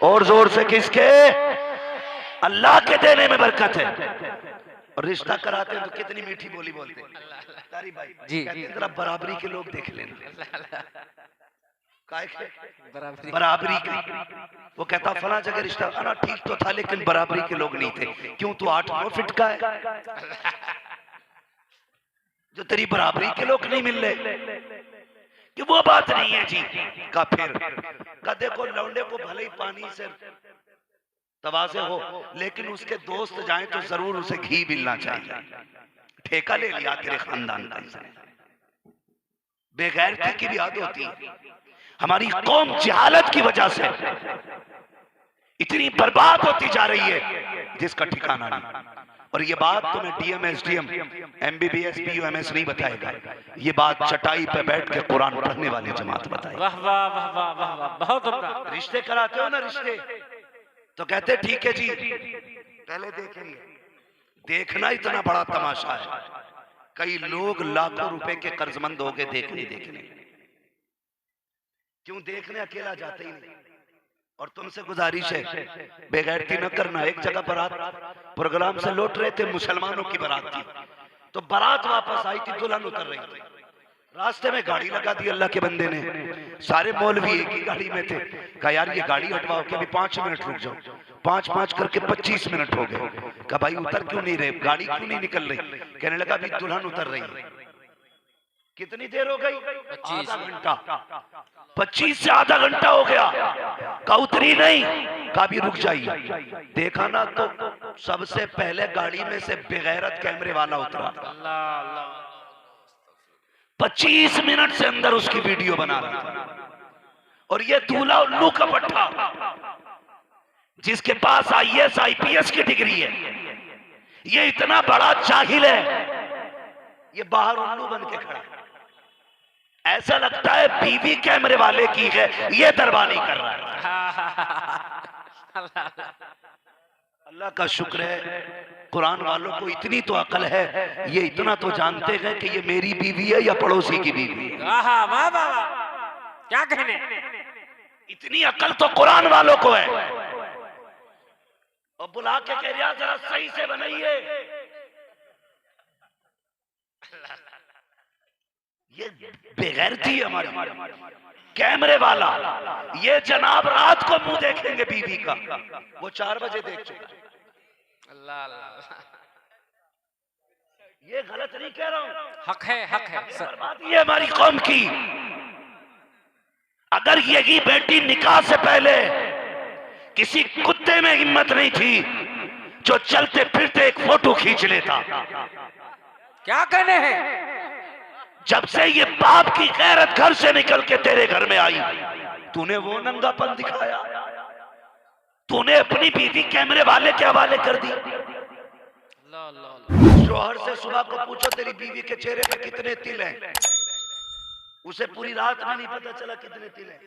और जोर से किसके? अल्लाह के देने में बरकत है। और रिश्ता कराते हैं तो कितनी मीठी बोली बोलते हैं तारी भाई जी, कहते हैं जरा बराबरी के लोग देख लेना। काय के? बराबरी बराबरी का। वो कहता फला जगह रिश्ता अना ठीक तो था लेकिन बराबरी के लोग नहीं थे। क्यों तू 8-9 फीट का है जो तेरी बराबरी के लोग नहीं मिल रहे? कि वो बात नहीं है जी। का फिर का देखो लौंडे को भले ही पानी से तवाज़े हो लेकिन उसके दोस्त जाएं तो जरूर उसे घी मिलना चाहिए। ठेका ले लिया तेरे खानदान का। बेगैरती की भी याद होती है। हमारी कौम जहालत की वजह से इतनी बर्बाद होती जा रही है जिसका ठिकाना नहीं। और ये बात तुम्हें डीएम एसडीएम एमबीबीएस पीयूएमएस नहीं बताएगा। ये बात चटाई पे बैठ के कुरान पढ़ने वाली जमात बताएगी। वाह वाह वाह वाह वाह वाह, बहुत उम्दा। रिश्ते कराते हो ना रिश्ते तो कहते ठीक है जी पहले देखेंगे। देखना इतना बड़ा तमाशा है। कई लोग लाखों रुपए के कर्जमंद हो गए देखने क्यों? देखने अकेला जाते ही नहीं। और तुमसे गुजारिश है बेगैरती न करना। एक जगह बारात प्रोग्राम से लौट रहे थे, मुसलमानों की बारात थी, तो बारात वापस आई थी, दुल्हन उतर रही थी। रास्ते में गाड़ी लगा दी अल्लाह के बंदे ने। सारे मौलवी एक ही गाड़ी में थे। कहा यार ये गाड़ी हटवाओ कि अभी 5 मिनट रुक जाओ। 5-5 करके 25 मिनट हो गए। कहा भाई उतर क्यों नहीं रहे, गाड़ी क्यों नहीं निकल रही? कहने लगा अभी दुल्हन उतर रही है। कितनी देर हो गई? आधा घंटा। 25 से आधा घंटा हो गया। का उतरी नहीं? का भी रुक जाइए। देखा ना तो सबसे पहले गाड़ी में से बेगैरत कैमरे वाला उतरा। 25 मिनट से अंदर उसकी वीडियो बना रहा था। और ये दूल्हा उल्लू का पट्टा जिसके पास आईएएस आईपीएस की डिग्री है, ये इतना बड़ा जाहिल है, ये बाहर उल्लू बन के खड़ा। ऐसा लगता है बीवी कैमरे वाले की है, ये दरबानी कर रहा है। अल्लाह का शुक्र है कुरान वालों को इतनी तो अकल है, ये इतना तो जानते हैं कि ये मेरी बीवी है या पड़ोसी की बीवी है। वाह वाह वाह, क्या कहने। इतनी अकल तो कुरान वालों को है। और बुला के कह रहा जरा सही से बनाइए। ये बेगैरती है हमारी। कैमरे वाला ये जनाब रात को मुंह देखेंगे बीवी का, वो 4 बजे देख चुका। अल्लाह अल्लाह, ये गलत नहीं कह रहा हूं, हक है बर्बादी है हमारी कौम की। अगर यही बेटी निकाह से पहले किसी कुत्ते में हिम्मत नहीं थी जो चलते फिरते एक फोटो खींच लेता। क्या कहने हैं। जब से ये बाप की गैरत घर से निकल के तेरे घर में आई, तूने वो नंगापन दिखाया। तूने अपनी बीवी कैमरे वाले के हवाले कर दी। शौहर से सुबह को पूछो तेरी बीवी के चेहरे पे कितने तिल हैं, उसे पूरी रात में नहीं पता चला कितने तिल हैं।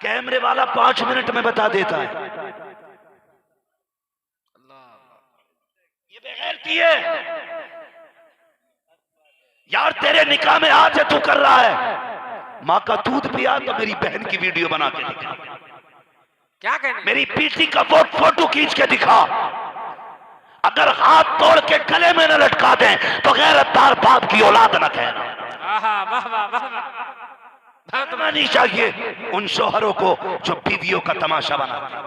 कैमरे वाला 5 मिनट में बता देता है। ये बेगैरती है यार। तेरे निकाह में आज है, तू कर रहा है। माँ का दूध पिया तो मेरी बहन की वीडियो बना के दिखा। क्या कहने। मेरी मेरी पीठी का फोटो खींच के दिखा। अगर हाथ तोड़ के गले में न लटका दें तो गैरतदार बाप की औलाद न कहना। वाह वाह वाह, बहुत नहीं चाहिए उन शोहरों को जो बीवियों का तमाशा बनाते हैं।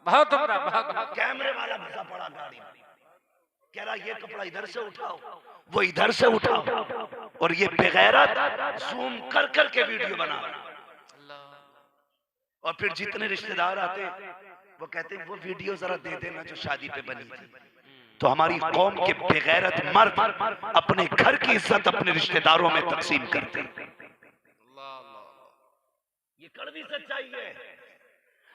बहुत बहुत। कैमरे वाला फंसा पड़ा गाड़ी में, कह रहा ये कपड़ा इधर से उठाओ, वो इधर से उठाओ। और ये बेगैरत जूम कर कर के वीडियो बना रहा। और फिर जितने रिश्तेदार आते वो कहते हैं वो वीडियो जरा दे देना जो शादी पे बनी थी। तो हमारी कौम के बेगैरत मर्द अपने घर की इज्जत अपने रिश्तेदारों में तकसीम करते हैं। ये कड़वी सच्चाई है।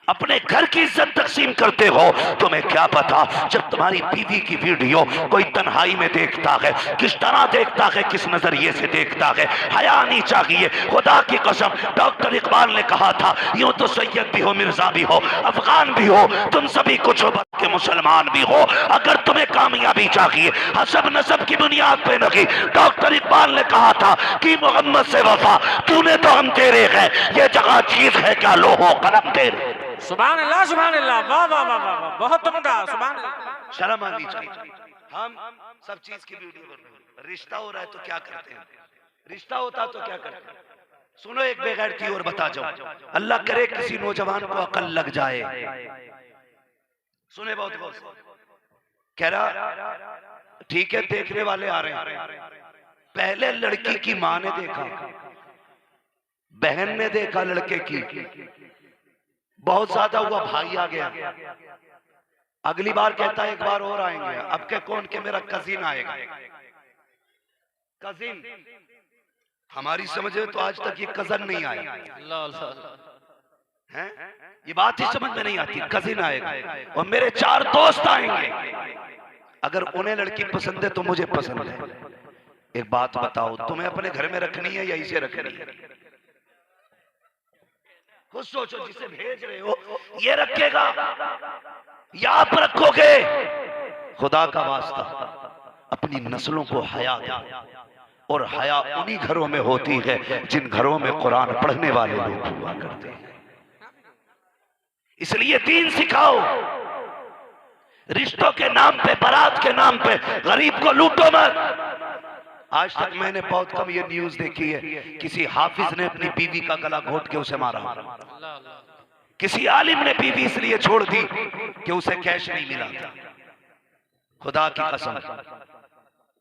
अपने घर की इज्जत तकसीम करते हो। तुम्हें क्या पता जब तुम्हारी बीवी की वीडियो कोई तन्हाई में देखता है, किस तरह देखता है, किस नजरिए से देखता है। हया नहीं चाहिए। खुदा की कसम डॉक्टर इकबाल ने कहा था यूं तो सैयद भी हो, मिर्जा भी हो, अफगान भी हो, तुम सभी कुछ हो के मुसलमान भी हो। अगर तुम्हें कामयाबी चाहिए हसब नसब की बुनियाद पे नहीं। डॉक्टर इकबाल ने कहा था कि मोहम्मद से वफा तूने तो हम तेरे हैं, ये जगह चीज है क्या लोहो कलम तेरे। सुभान अल्लाह सुभान अल्लाह, वाह वाह वाह वाह, बहुत उम्दा। सुभान अल्लाह। शर्म आनी चाहिए। हम सब चीज की वीडियो बना। रिश्ता हो रहा है तो क्या करते हैं, रिश्ता होता तो क्या करते हैं। सुनो एक बेगैरती और बता जाओ, अल्लाह करे किसी नौजवान को अकल लग जाए। सुने बहुत गौर से, कह रहा ठीक है देखने वाले आ रहे हैं, पहले लड़की की मां ने देखा, बहन ने देखा लड़के की, बहुत ज्यादा हुआ, भाई आ गया, अगली बार कहता है एक बार और आएंगे, अब के कौन के मेरा कजिन आएगा। कजिन हमारी समझ में तो आज तक ये कजन नहीं आया है, ये बात ही समझ में नहीं आती, कजिन आएगा और मेरे 4 दोस्त आएंगे, अगर उन्हें लड़की पसंद है तो मुझे पसंद है। एक बात बताओ, तुम्हें अपने घर में रखनी है या इसे रखनी है? खुद सोचो, जिसे भेज रहे हो ये रखेगा या आप रखोगे? खुदा का वास्ता अपनी नस्लों को हया दो, और हया उन्हीं घरों में होती है जिन घरों में कुरान पढ़ने वाले लोग हुआ करते हैं। इसलिए दीन सिखाओ, रिश्तों के नाम पे, बारात के नाम पे गरीब को लूटो मत। आज तक मैंने बहुत कम ये न्यूज देखी है किसी हाफिज ने अपनी बीवी का गला घोट के उसे मारा, किसी आलिम ने बीवी इसलिए छोड़ दी कि उसे कैश नहीं मिला था। खुदा की कसम,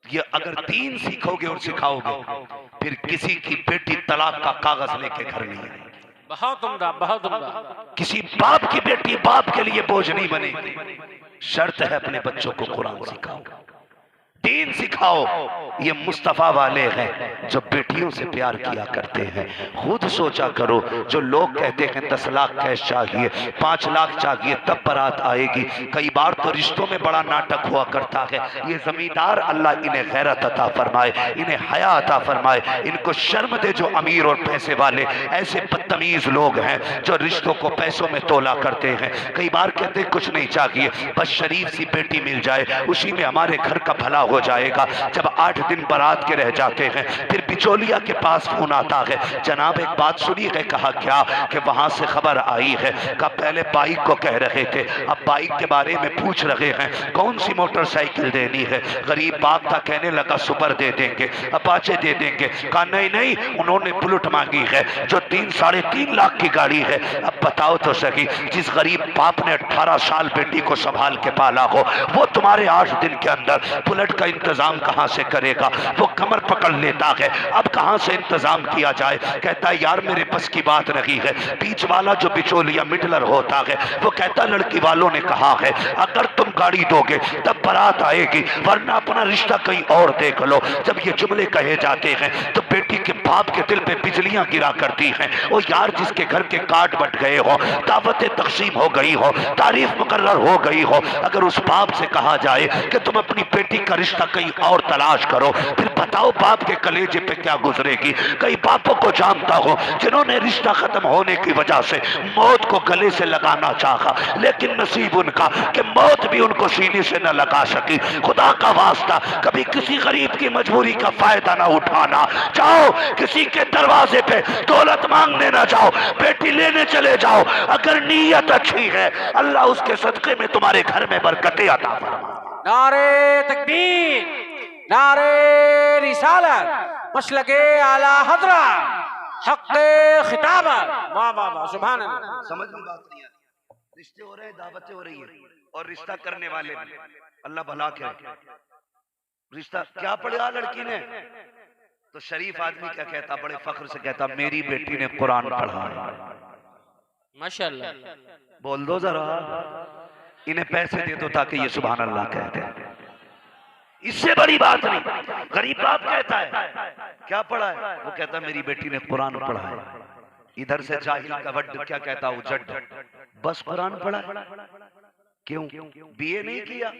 ये अगर दीन सीखोगे और सिखाओगे फिर किसी की बेटी तलाक का कागज लेके घर नहीं आएगी। बहुत उम्दा, बहुत उम्दा। किसी बाप की बेटी बाप के लिए बोझ नहीं बनेगी। शर्त है अपने बच्चों को कुरान सिखाओ, दीन सिखाओ। ये मुस्तफा वाले हैं जो बेटियों से प्यार किया करते हैं। खुद सोचा करो, जो लोग कहते हैं 10 लाख कैश चाहिए, 5 लाख चाहिए तब बारात आएगी, कई बार तो रिश्तों में बड़ा नाटक हुआ करता है। ये जमींदार अल्लाह इन्हें गैरत अता फरमाए, इन्हें हया अता फरमाए, इनको शर्म दे जो अमीर और पैसे वाले ऐसे बदतमीज लोग हैं जो रिश्तों को पैसों में तोला करते हैं। कई बार कहते कुछ नहीं चाहिए, बस शरीफ सी बेटी मिल जाए, उसी में हमारे घर का भला हो जाएगा। जब 8 दिन बारात के रह जाते हैं फिर बिचौलिया के पास फोन आता है, जनाब एक बात सुनी है। कहा क्या? कि वहां से खबर आई है। कहा पहले बाइक को कह रहे थे, अब बाइक के बारे में पूछ रहे हैं कौन सी मोटरसाइकिल देनी है। गरीब बाप था, कहने लगा सुपर दे देंगे, अपाचे दे देंगे। कहा नहीं नहीं, उन्होंने बुलेट मांगी है जो 3-3.5 लाख की गाड़ी है। अब बताओ तो सही, जिस गरीब बाप ने 18 साल बेटी को संभाल के पाला हो, वो तुम्हारे 8 दिन के अंदर बुलेट का इंतजाम कहां से करेगा? वो कमर पकड़ लेता है, अब कहां से इंतजाम किया जाए? कहता है यार मेरे बस की बात नहीं है। बीच वाला जो बिचौलिया मिडलर होता है वो कहता लड़की वालों ने कहा है अगर तुम गाड़ी दोगे तब बारात आएगी, वरना अपना रिश्ता कहीं और देख लो। जब ये जुमले कहे जाते हैं तो बेटी के बाप के दिल पे बिजलियां गिरा करती हैं। ओ यार, जिसके घर के कार्ड बट गए हो, दावतें तकसीम हो गई हो, तारीफ मुकर्रर हो गई हो, अगर उस बाप से कहा जाए कि तुम अपनी बेटी का रिश्ता कहीं और तलाश करो, फिर बताओ बाप के कलेजे पे क्या गुजरेगी। कई बापों को जानता हो जिन्होंने रिश्ता खत्म होने की वजह से मौत को गले से लगाना चाहा, लेकिन नसीब उनका कि मौत भी उनको सीने से न लगा सकी। खुदा का वास्ता, कभी किसी गरीब की मजबूरी का फायदा ना उठाना। जाओ किसी के दरवाजे पे दौलत मांगने ना जाओ, बेटी लेने चले जाओ। अगर नीयत अच्छी है अल्लाह उसके सदके में तुम्हारे घर में बरकतें अता फरमाए। नारे तकबीर, नारे रिसालत, मसलके आला हज़रत, हक़्क़े खिताबत। वाह वाह वाह, सुभान अल्लाह। समझ में बात नहीं आती। रिश्ते हो रहे हैं, दावतें हो रही है, और रिश्ता करने वाले भी अल्लाह भला करे। रिश्ता क्या पढ़ा लड़की ने, तो शरीफ आदमी क्या कहता, बड़े फख्र से कहता मेरी बेटी ने कुरान पढ़ा है। माशाअल्लाह। बोल दो जरा, इन्हें पैसे दे दो ताकि ये सुभान अल्लाह कहते हैं। इससे बड़ी बात नहीं। गरीब बाप कहता है क्या पढ़ा है, वो कहता मेरी बेटी ने कुरान पढ़ा है। इधर से जाहिल का वड्ड क्या कहता, उजड बस कुरान पढ़ा है। क्यों? बीए नहीं किया,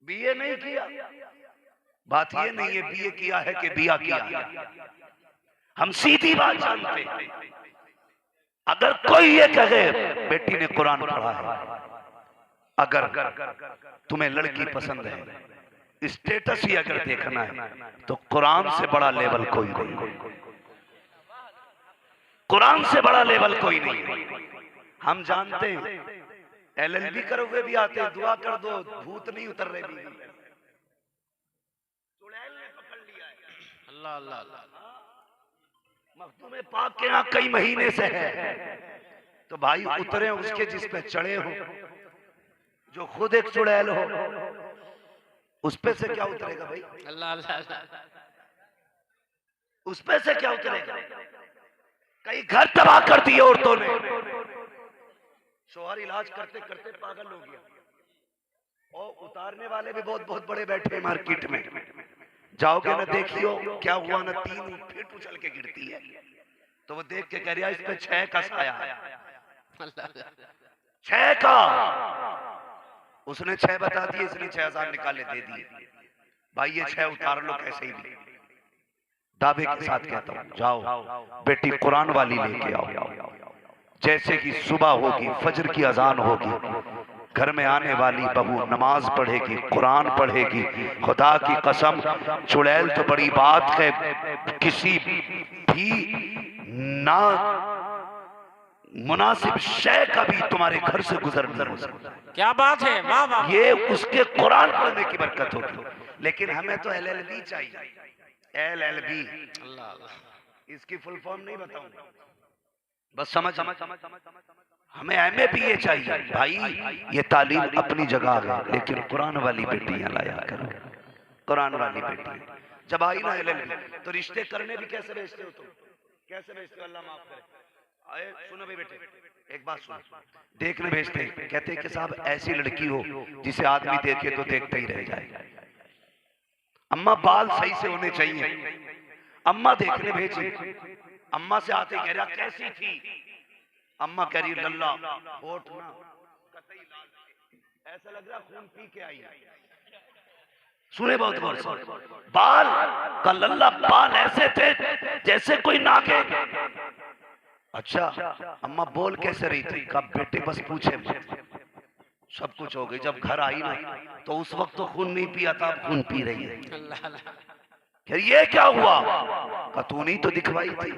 बीए नहीं किया। बात ये नहीं है बीए किया है कि बिया किया है, हम सीधी बात जानते हैं। अगर कोई ये कहे बेटी ने कुरान पढ़ा है, अगर तुम्हें लड़की पसंद है, स्टेटस ही अगर देखना है, तो कुरान से बड़ा लेवल कोई नहीं, कुरान से बड़ा लेवल कोई नहीं। हम जानते हैं LLB करे हुए भी आते हैं, दुआ कर दो भूत नहीं उतर रहे भी। अल्लाह अल्लाह अल्लाह। मखदूम पाक के यहाँ कई महीने से है, तो भाई उतरे उसके जिस पे चढ़े हो, जो खुद एक चुड़ैल हो, उस पे से क्या उतरेगा भाई? अल्लाह अल्लाह अल्लाह। उस पे से क्या उतरेगा? कई घर तबाह कर दिए औरतों ने, शोहर इलाज करते करते पागल हो गया, और उतारने वाले भी बहुत बहुत बड़े बैठे हैं मार्केट में। जाओगे ना देखियो क्या हुआ ना, 3 फीट उछल के गिरती है, तो वो देख के कह रहा इस पे 6 का साया है, 6 का। उसने 6 बता दिए, इसने 6000 निकाले दे दिए। भाई ये 6 उतार लो कैसे ही भी। दावे के साथ कहता हूँ, जाओ बेटी कुरान वाली लेके आओ। जैसे कि सुबह होगी, फजर की अजान होगी, घर में आने वाली बहू नमाज पढ़ेगी, कुरान पढ़ेगी। खुदा की कसम, चुड़ैल तो बड़ी बात है, किसी भी ना मुनासिब शय का भी तुम्हारे घर से गुजर नहीं हो सकता। क्या बात है, वाह वाह। ये उसके कुरान पढ़ने की बरकत होगी। लेकिन हमें तो LLB चाहिए, LLB। अल्लाह अल्लाह। इसकी फुल फॉर्म नहीं बताऊंगा, बस समझ हमें MA BA चाहिए। भाई ये तालीम अपनी जगह है, लेकिन कुरान वाली बेटियां लाया करो, कुरान वाली बेटी। जब आई ना LLB, तो रिश्ते करने भी कैसे भेजते हो तुम? कैसे भेजते हो? अल्लाह माफ करे। आए सुनो भाई बेटे, एक बात सुनो। देखने भेजते, कहते कि साहब ऐसी लड़की हो जिसे आदमी देखे तो देखते ही रह जाए। अम्मा बाल सही से होने चाहिए। अम्मा देखने भेजी, अम्मा से आते कह रहा कैसी थी? अम्मा कह रही लल्ला, होठ ना कतई लाल, ऐसा लग रहा खून पी के आई है। सुने बहुत गौर से, बाल का लल्ला, बाल ऐसे थे जैसे कोई नागे। अच्छा अम्मा बोल कैसे रही थी? कब बेटे बस पूछे मत, सब कुछ हो गई। जब घर आई ना, तो उस वक्त तो खून नहीं पिया था, अब खून पी रही है। फिर ये क्या हुआ? का तू नहीं तो दिखवाई थी,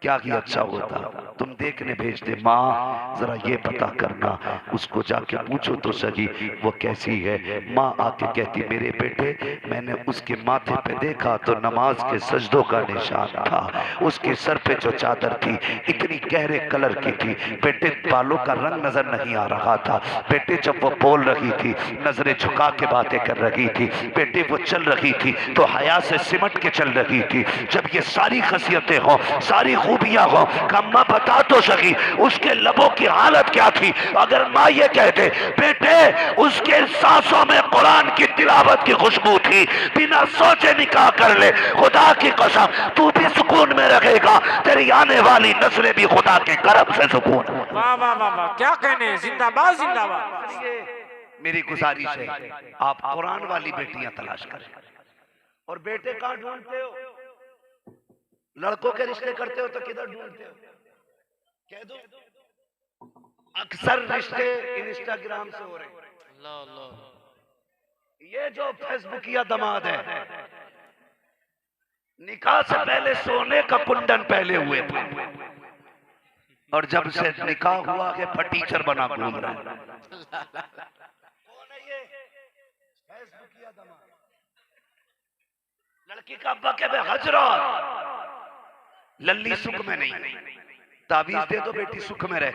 क्या किया अच्छा होता तुम देखने भेजते। माँ जरा ये पता करना, उसको जाके पूछो तो सही वो कैसी है। माँ आके कहती मेरे बेटे मैंने उसके माथे पे देखा तो नमाज के सजदों का निशान था, उसके सर पे जो चादर थी इतनी गहरे कलर की थी। बेटे बालों का रंग नजर नहीं आ रहा था। बेटे जब वो बोल रही थी नजरें झुका के बातें कर रही थी। बेटे वो चल रही थी तो हया से सिमट के चल रही थी। जब ये सारी खसियतें हो, सारी खूबियां हो, अम्मा बता तो सकी उसके लबों की हालत क्या थी? अगर माँ ये कहते बेटे उसके सांसों में कुरान की तिलावत की खुशबू थी, बिना सोचे निकाह कर ले, खुदा की कसम तू भी सुकून में रहेगा, तेरी आने वाली नस्लें भी खुदा के करम से सुकून। वाह वाह वाह वाह, क्या कहने, जिंदाबाद जिंदाबाद। मेरी गुजारिश है आप कुरान वाली बेटियां तलाश करें। और बेटे कहाँ ढूंढते हो? लड़कों के रिश्ते करते हो तो किधर ढूंढते हो? कह दो अक्सर रिश्ते इंस्टाग्राम से हो रहे हैं। ये जो फेसबुकिया दमाद है, निकाह से पहले सोने का कुंडन पहले हुए थे, और जब से निकाह हुआ है फटीचर बना घूम रहा है। कौन है ये? फेसबुकिया दमाद। लड़की का अब्बा के हजरत, लल्ली सुख में नहीं, ताबीज दे दो बेटी सुख में रहे।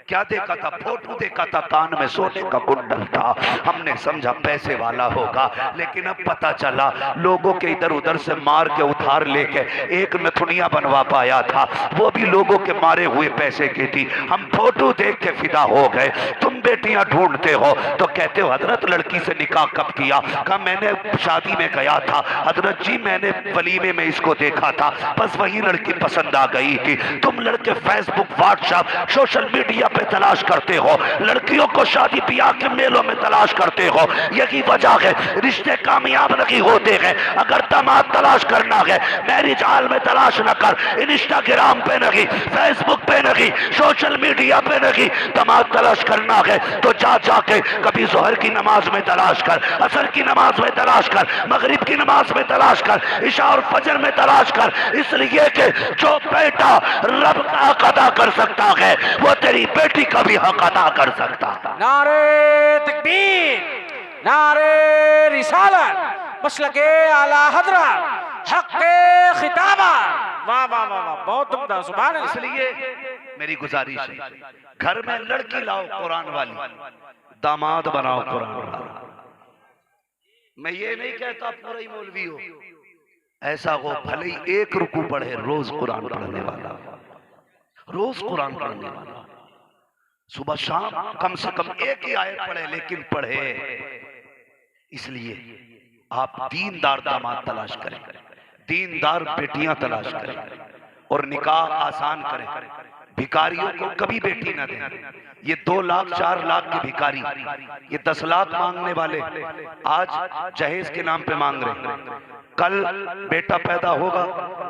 क्या देखा था? फोटो देखा था, कान में सोने का कुंडल था। हमने समझा पैसे वाला होगा, लेकिन अब पता चला लोगों के इधर उधर से मार के उधार लेके एक नथुनिया बनवा पाया था, वो भी लोगों के मारे हुए पैसे की थी। हम फोटो देख के फिदा हो गए। तुम बेटियां ढूंढते हो तो कहते हो हजरत लड़की से निकाह कब किया? कहा मैंने शादी में गया था हजरत जी, मैंने वलीमे में इसको देखा था, बस वही लड़की पसंद आ गई थी। तुम लड़के फेसबुक, व्हाट्सएप, सोशल मीडिया पे तलाश करते हो, लड़कियों को शादी ब्याह के मेलों में तलाश करते हो। यही वजह है रिश्ते कामयाब नहीं होते हैं। अगर दामाद तलाश करना है मैरिज हॉल में तलाश न कर, इंस्टाग्राम पे नहीं, फेसबुक पे नहीं, सोशल मीडिया पे नहीं। दामाद तलाश करना है तो जा जाके कभी जोहर की नमाज में तलाश कर, असर की नमाज में तलाश कर, मगरिब की नमाज में तलाश कर, इशा और फजर में तलाश कर। इसलिए कि जो बेटा रब का हक अदा कर सकता है वो तेरी बेटी का भी हक अदा कर सकता है। नारे तकबीर, नारे रिसालत, मसलके आला हजरत हक के खिताबा। वाह वाह वाह वाह, बहुत उम्दा, सुभान अल्लाह। इसलिए मेरी गुजारिश है, घर में लड़की लाओ कुरान वाली, दामाद बनाओ कुरान वाला। मैं ये नहीं कहता पूरा ही मौलवी हो, ऐसा हो भले ही एक रुकू पढ़े, रोज कुरान पढ़ने वाला, रोज कुरान पढ़ने वाला, सुबह शाम कम से कम एक ही आयत पढ़े, लेकिन पढ़े। इसलिए आप दीनदार दामाद तलाश करें, दीनदार बेटियां तलाश करें, और निकाह आसान करें। भिखारियों को कभी बेटी ना दें। ये 2 लाख 4 लाख के भिखारी, ये 10 लाख मांगने वाले आज जहेज के नाम पे मांग रहे हैं, कल बेटा पैदा होगा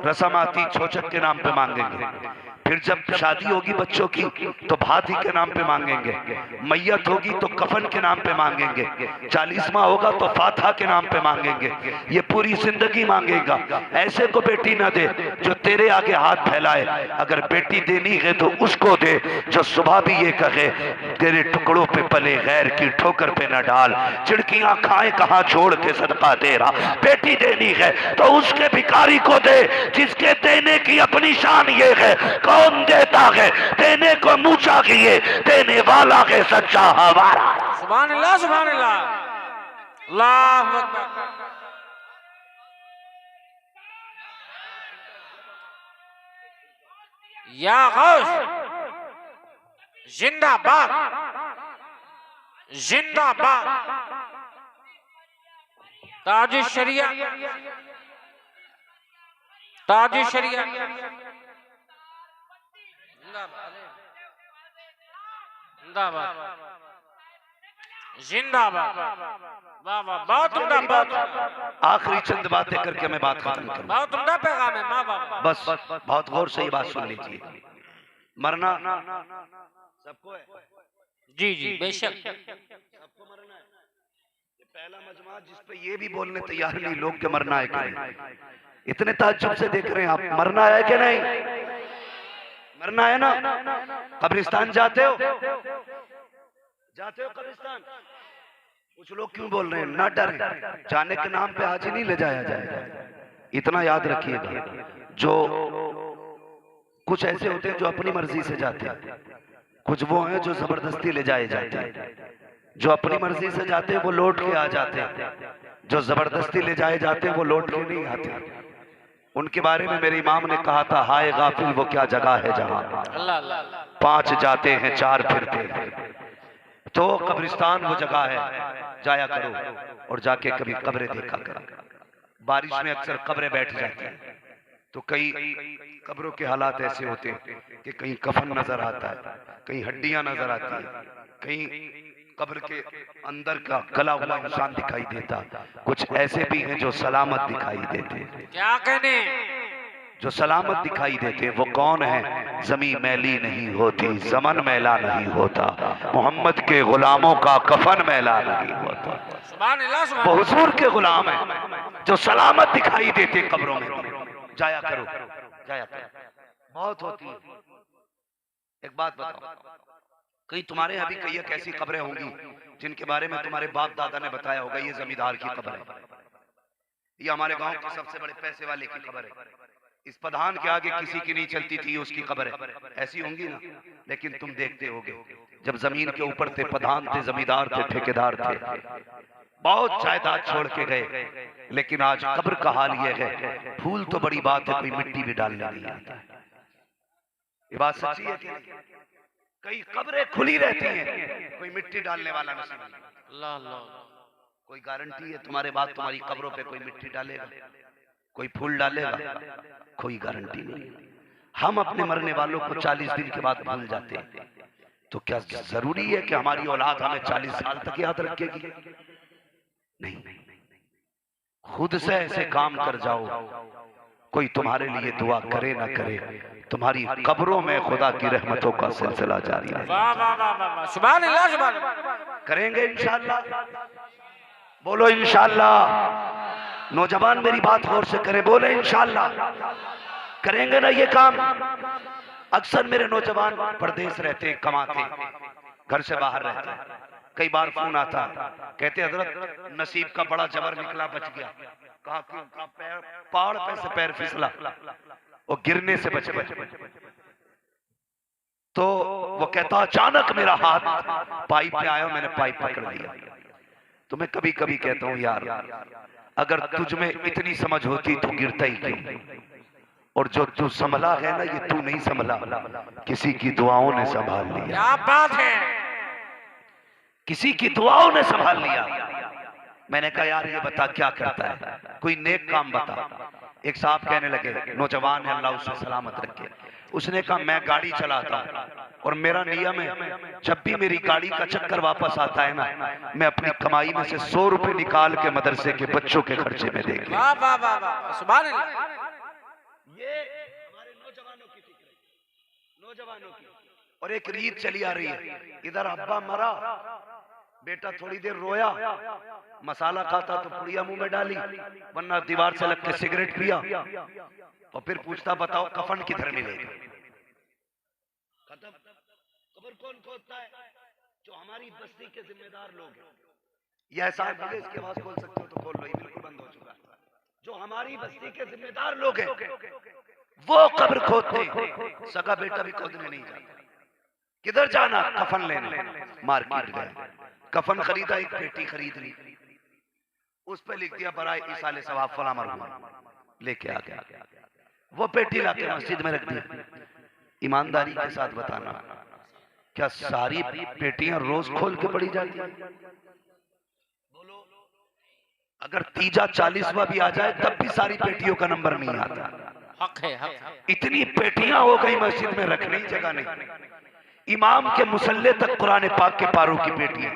रस्म आती छोचक के नाम पे मांगेंगे, फिर जब शादी होगी बच्चों की तो भाती के नाम पे मांगेंगे, मैयत होगी तो कफन के नाम पे मांगेंगे, 40वां होगा तो फाथा के नाम पे मांगेंगे। ये पूरी जिंदगी मांगेगा। ऐसे को बेटी ना दे जो तेरे आगे हाथ फैलाए। अगर बेटी देनी है तो उसको दे जो सुबह भी ये कहे तेरे टुकड़ों पे पले गैर की ठोकर पे न डाल, चिड़कियां खाए कहाँ छोड़ के सदका दे रहा। बेटी देनी है तो उसके भिखारी को दे जिसके देने की अपनी शान ये है। कौन देता है? देने को मुंह चाहिए, देने वाला है सच्चा हमारा। सुभान अल्लाह, सुभान अल्लाह, अल्लाहु अकबर। या गौस जिंदाबाद, जिंदाबाद। ताज शरिया, ताज शरिया जिंदाबाद, जिंदाबाद। वाह वाह, बहुत उम्दा, बहुत। आखिरी चंद बातें करके मैं बात खत्म करूं। बहुत उम्दा पैगाम है माँ बाप। बस बहुत गौर से ये बात सुन लीजिए। मरना सबको है, जी जी बेशक, सबको मरना है। ये पहला मजमा जिस पे ये भी बोलने तैयार नहीं लोग के मरना है कि नहीं। इतने ताज्जुब से देख रहे हैं आप, मरना है कि नहीं? मरना है ना? कब्रिस्तान जाते हो? जाते हो कब्रिस्तान? कुछ लोग क्यों बोल रहे हैं? ना डरें, जाने के नाम पे हाजी नहीं ले जाया जाएगा। इतना याद रखिएगा, जो कुछ ऐसे होते हैं जो अपनी मर्जी से जाते हैं, कुछ वो हैं जो जबरदस्ती ले जाए जाते हैं। जो अपनी मर्जी से जाते हैं वो लौट के आ जाते हैं, जो जबरदस्ती ले जाए जाते हैं वो लौट के नहीं आते। उनके बारे में मेरे इमाम ने कहा था, हाय गाफिल वो क्या जगह है जहां 5 जाते हैं 4 फिरते हैं। तो कब्रिस्तान वो जगह है, जाया करो और जाके कभी कब्रें देखा करो। बारिश में अक्सर कब्रें बैठ जाती हैं, तो कई कब्रों के हालात ऐसे होते हैं कि कहीं कफन नजर आता है, कहीं हड्डियां नजर आती है, कहीं कब्र के अंदर का गला हुआ इंसान दिखाई देता। कुछ ऐसे भी हैं जो सलामत दिखाई देते। क्या कहने? जो सलामत दिखाई देते वो कौन है? जमीन मैली नहीं होती, जमन मैला नहीं होता, मोहम्मद के गुलामों का कफन मैला नहीं होता। सुभान अल्लाह, सुभान वो हुजूर के गुलाम है जो सलामत दिखाई देते कब्रों में। जाया करो, जाया करो, बहुत होती है। एक बात बताओ, कहीं तुम्हारे यहाँ भी कई एक ऐसी कब्रें होंगी जिनके बारे में तुम्हारे बाप दादा ने बताया होगा ये जमींदार की कब्र है, ये हमारे गांव के सबसे बड़े पैसे वाले की कब्र है, इस प्रधान के आगे किसी की नहीं चलती थी उसकी कब्र है। ऐसी होंगी ना? लेकिन तुम देखते होगे जब जमीन के ऊपर थे, प्रधान थे, जमींदार थे, ठेकेदार थे, बहुत जायदाद छोड़ के गए, लेकिन आज कब्र का हाल ये है, फूल तो बड़ी बात है, कोई मिट्टी भी डालने नहीं आता। ये बात सच्ची है कि कई कब्रें खुली रहती हैं, कोई मिट्टी डालने वाला नसीब नहीं। अल्लाह अल्लाह। कोई गारंटी है तुम्हारे बाद तुम्हारी कब्रों पे कोई मिट्टी डालेगा, कोई फूल डालेगा? कोई गारंटी नहीं। हम अपने मरने वालों को 40 दिन के बाद भूल जाते हैं, तो क्या जरूरी है कि हमारी औलाद हमें 40 साल तक याद रखेगी? नहीं, खुद से ऐसे काम कर जाओ, कोई तुम्हारे लिए दुआ करे ना करे, तुम्हारी कब्रों में खुदा की रहमतों का सिलसिला जारी है। वाह वाह वाह वाह, सुभान अल्लाह, सुभान अल्लाह। करेंगे इंशाअल्लाह, बोलो इंशाअल्लाह। नौजवान मेरी बात गौर से करें, बोले इंशाअल्लाह। करेंगे ना ये काम? अक्सर मेरे नौजवान परदेश रहते, कमाते, घर से बाहर रहते हैं। कई बार फोन आता, कहते हजरत नसीब का बड़ा जबर निकला, बच गया। कहा क्यों? कहा पैर, पहाड़ पे से पैर फिसला और गिरने से बच गए। तो वो कहता अचानक मेरा हाथ पाइप पे आया, मैंने पाइप पकड़ लिया। तो मैं कभी कभी कहता हूँ यार, अगर तुझ में इतनी समझ होती तो गिरता ही क्यों? और जो तू संभला है ना, ये तू नहीं संभला, किसी की दुआओं ने संभाल लिया। क्या बात है, किसी की दुआओं ने संभाल लिया। मैंने कहा यार ये बता क्या करता है, कोई नेक काम बता। एक साहब कहने लगे, नौजवान है, अल्लाह उसे सलामत रखे। उसने कहा मैं गाड़ी चलाता हूँ और मेरा नियम है जब भी मेरी गाड़ी का चक्कर वापस आता है ना, मैं अपनी कमाई में से 100 रुपए निकाल के मदरसे के बच्चों के खर्चे में देंगे। वाह वाह वाह वाह, सुभान अल्लाह। ये हमारे नौजवानों की फिक्र है, नौजवानों की। और एक रीत चली आ रही है, इधर अब्बा मरा, बेटा थोड़ी देर रोया, मसाला खाता तो पुड़िया मुंह में डाली, वरना दीवार से लग के सिगरेट पिया, और फिर पूछता बताओ कफन किधर मिलेगा? खत्म। कब्र कौन खोदता है? जो हमारी बस्ती के जिम्मेदार लोग हैं। ये ऐसा है, इसके आवाज खोल सकते हो तो खोल लो, ये बिल्कुल बंद हो चुका है। जो हमारी बस्ती के जिम्मेदार लोग हैं वो कब्र खोदते हैं, सगा बेटा भी खोदने नहीं जाता। किधर जाना? कफन लेने। मार्केट गए, कफन खरीदा, एक पेटी खरीद ली, उस पर लिख दिया बराए इसाले सवाब फला मरहूम, लेके आ गया। वो पेटी लाके मस्जिद में रख दी। ईमानदारी के साथ बताना, क्या सारी पेटियां रोज खोल के पड़ी जाती? अगर तीजा 40वां भी आ जाए तब भी सारी पेटियों का नंबर नहीं आता। हक है, हक है। इतनी पेटियां हो गई मस्जिद में, रखने की जगह नहीं। इमाम के मुसल्ले तक कुरान पाक के पारों की पेटियां,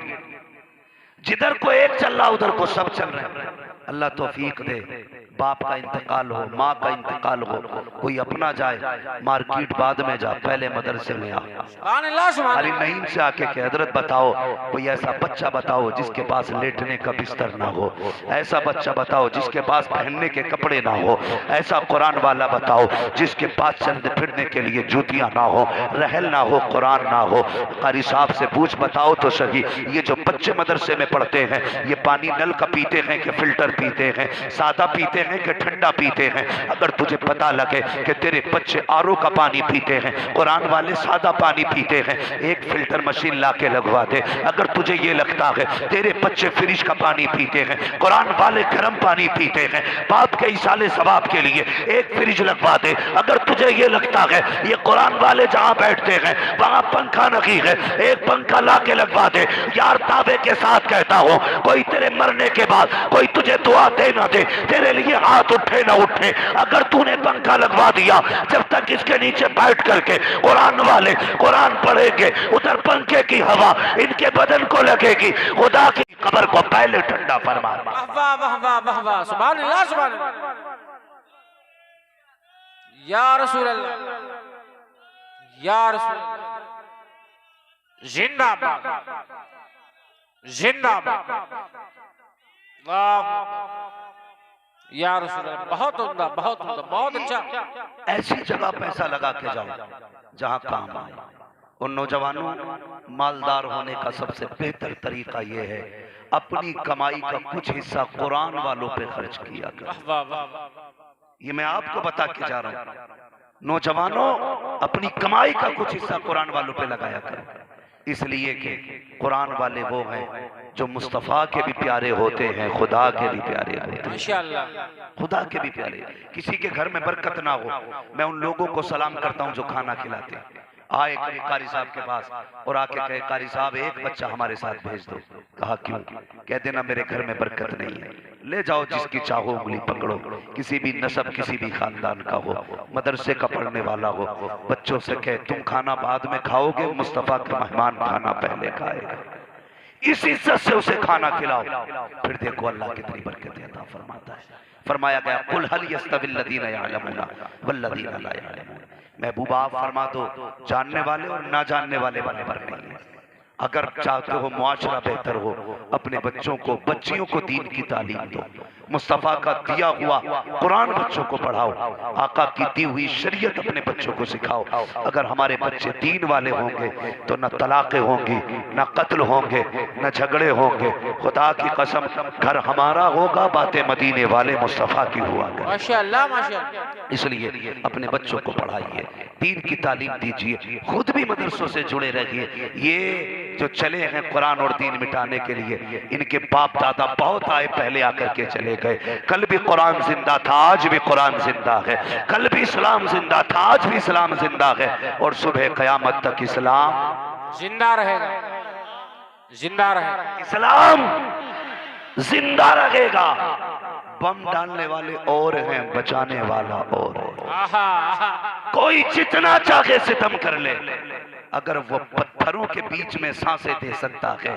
जिधर को एक चल रहा उधर को सब चल रहे हैं। अल्लाह तौफीक दे, बाप का इंतकाल हो, माँ का इंतकाल हो, कोई अपना जाए मार्केट बाद में जा, पहले मदरसे में आ। अली नईम से आके कह हजरत बताओ कोई ऐसा बच्चा बताओ जिसके पास लेटने का बिस्तर ना हो, ऐसा बच्चा बताओ जिसके पास पहनने के कपड़े ना हो, ऐसा कुरान वाला बताओ जिसके पास चलने फिरने के लिए जूतियां ना हो, रहल ना हो, कुरान ना हो। कारी साहब से पूछ बताओ तो सही, ये जो बच्चे मदरसे में पढ़ते हैं ये पानी नल का पीते हैं कि फिल्टर पीते हैं, सादा पीते हैं कि ठंडा पीते हैं? अगर तुझे पता लगे कि तेरे बच्चे आरओ का पानी पीते हैं, कुरान वाले सादा पानी पीते हैं, एक फिल्टर मशीन ला के लगवा दे। अगर तुझे ये लगता है तेरे बच्चे फ्रिज का पानी पीते हैं, कुरान वाले गर्म पानी पीते हैं, बाप के इसाले सवाब के लिए एक फ्रिज लगवा दे। अगर तुझे ये लगता है ये कुरान वाले जहां बैठते हैं वहां पंखा नहीं है, एक पंखा ला के लगवा दे। यार दावे के साथ कहता हूं, कोई तेरे मरने के बाद कोई तुझे दुआ दे ना दे, तेरे लिए हाथ उठे ना उठे, अगर तूने पंखा लगवा दिया, जब तक इसके नीचे बैठ करके कुरान वाले कुरान पढ़ेंगे, उधर पंखे की हवा इनके बदन को लगेगी। खुदा की कब्र को पहले ठंडा फरमा। वाह वाह वाह वाह वाह, सुभान अल्लाह, सुभान अल्लाह। या रसूल अल्लाह, या रसूल अल्लाह, जिंदाबाद जिंदाबाद। वाह या रसूल अल्लाह, बहुत उम्दा, बहुत उम्दा, बहुत अच्छा। ऐसी जगह पैसा लगा के जाओ जहां काम आए। और नौजवानों, मालदार होने का सबसे बेहतर तरीका यह है अपनी कमाई का कुछ हिस्सा कुरान वालों पे खर्च किया कर। ये मैं आपको बता के जा रहा हूं, नौजवानों अपनी कमाई का कुछ हिस्सा कुरान वालों पे लगाया कर, इसलिए कि कुरान वाले वो हैं जो मुस्तफ़ा के भी प्यारे होते हैं, खुदा के भी प्यारे होते हैं, इंशाअल्लाह खुदा के भी प्यारे। किसी के घर में बरकत ना हो, मैं उन लोगों को सलाम करता हूं जो खाना खिलाते हैं। आए कभी कारी साहब के पास और आके कहे कारी साहब एक बच्चा हमारे साथ भेज दो। कहा क्यों? कह देना मेरे घर में बरकत नहीं है। ले जाओ, जिसकी चाहो उंगली पकड़ो, किसी भी नस्ब किसी भी खानदान का हो, मदरसे का पढ़ने वाला हो, बच्चों से कहे तुम खाना बाद में खाओगे, मुस्तफ़ा के मेहमान खाना पहले खाएगा। इस इज्जत से उसे खाना खिलाओ, फिर देखो अल्लाह कितनी बरकत अता फरमाता है। फरमाया गया कुल हल यस्तविल लदीना यअलमूना वल्लदीना ला यअलमून। महबूबा आप फरमा दो जानने वाले और ना जानने वाले बराबर नहीं है। अगर चाहते हो मुआशरा बेहतर हो, अपने बच्चों को बच्चियों को दीन की तालीम दो, मुस्तफ़ा का दिया हुआ कुरान बच्चों को पढ़ाओ, आका की दी हुई शरीयत अपने बच्चों को सिखाओ। अगर हमारे बच्चे दीन वाले होंगे तो न तलाक़ें होंगी, न कत्ल होंगे, न झगड़े होंगे। खुदा की कसम घर हमारा होगा, बातें मदीने वाले मुस्तफ़ा की हुआ करें। माशाअल्लाह माशाअल्लाह। इसलिए अपने बच्चों को पढ़ाइए, दीन की तालीम दीजिए, खुद भी मदरसों से जुड़े रहिए। ये जो चले हैं कुरान और दीन मिटाने के लिए, इनके बाप दादा बहुत आए पहले आकर के चले गए। कल भी कुरान जिंदा था, आज भी कुरान जिंदा है। कल भी इस्लाम जिंदा था, आज भी इस्लाम जिंदा है। और सुबह क़यामत तक इस्लाम जिंदा रहेगा, जिंदा रहेगा। इस्लाम जिंदा रहेगा। बम डालने वाले और हैं, बचाने वाला और है। आहा आहा। कोई जितना चाहे सितम कर ले, अगर वो पत्थरों के बीच में सांसें दे सकता है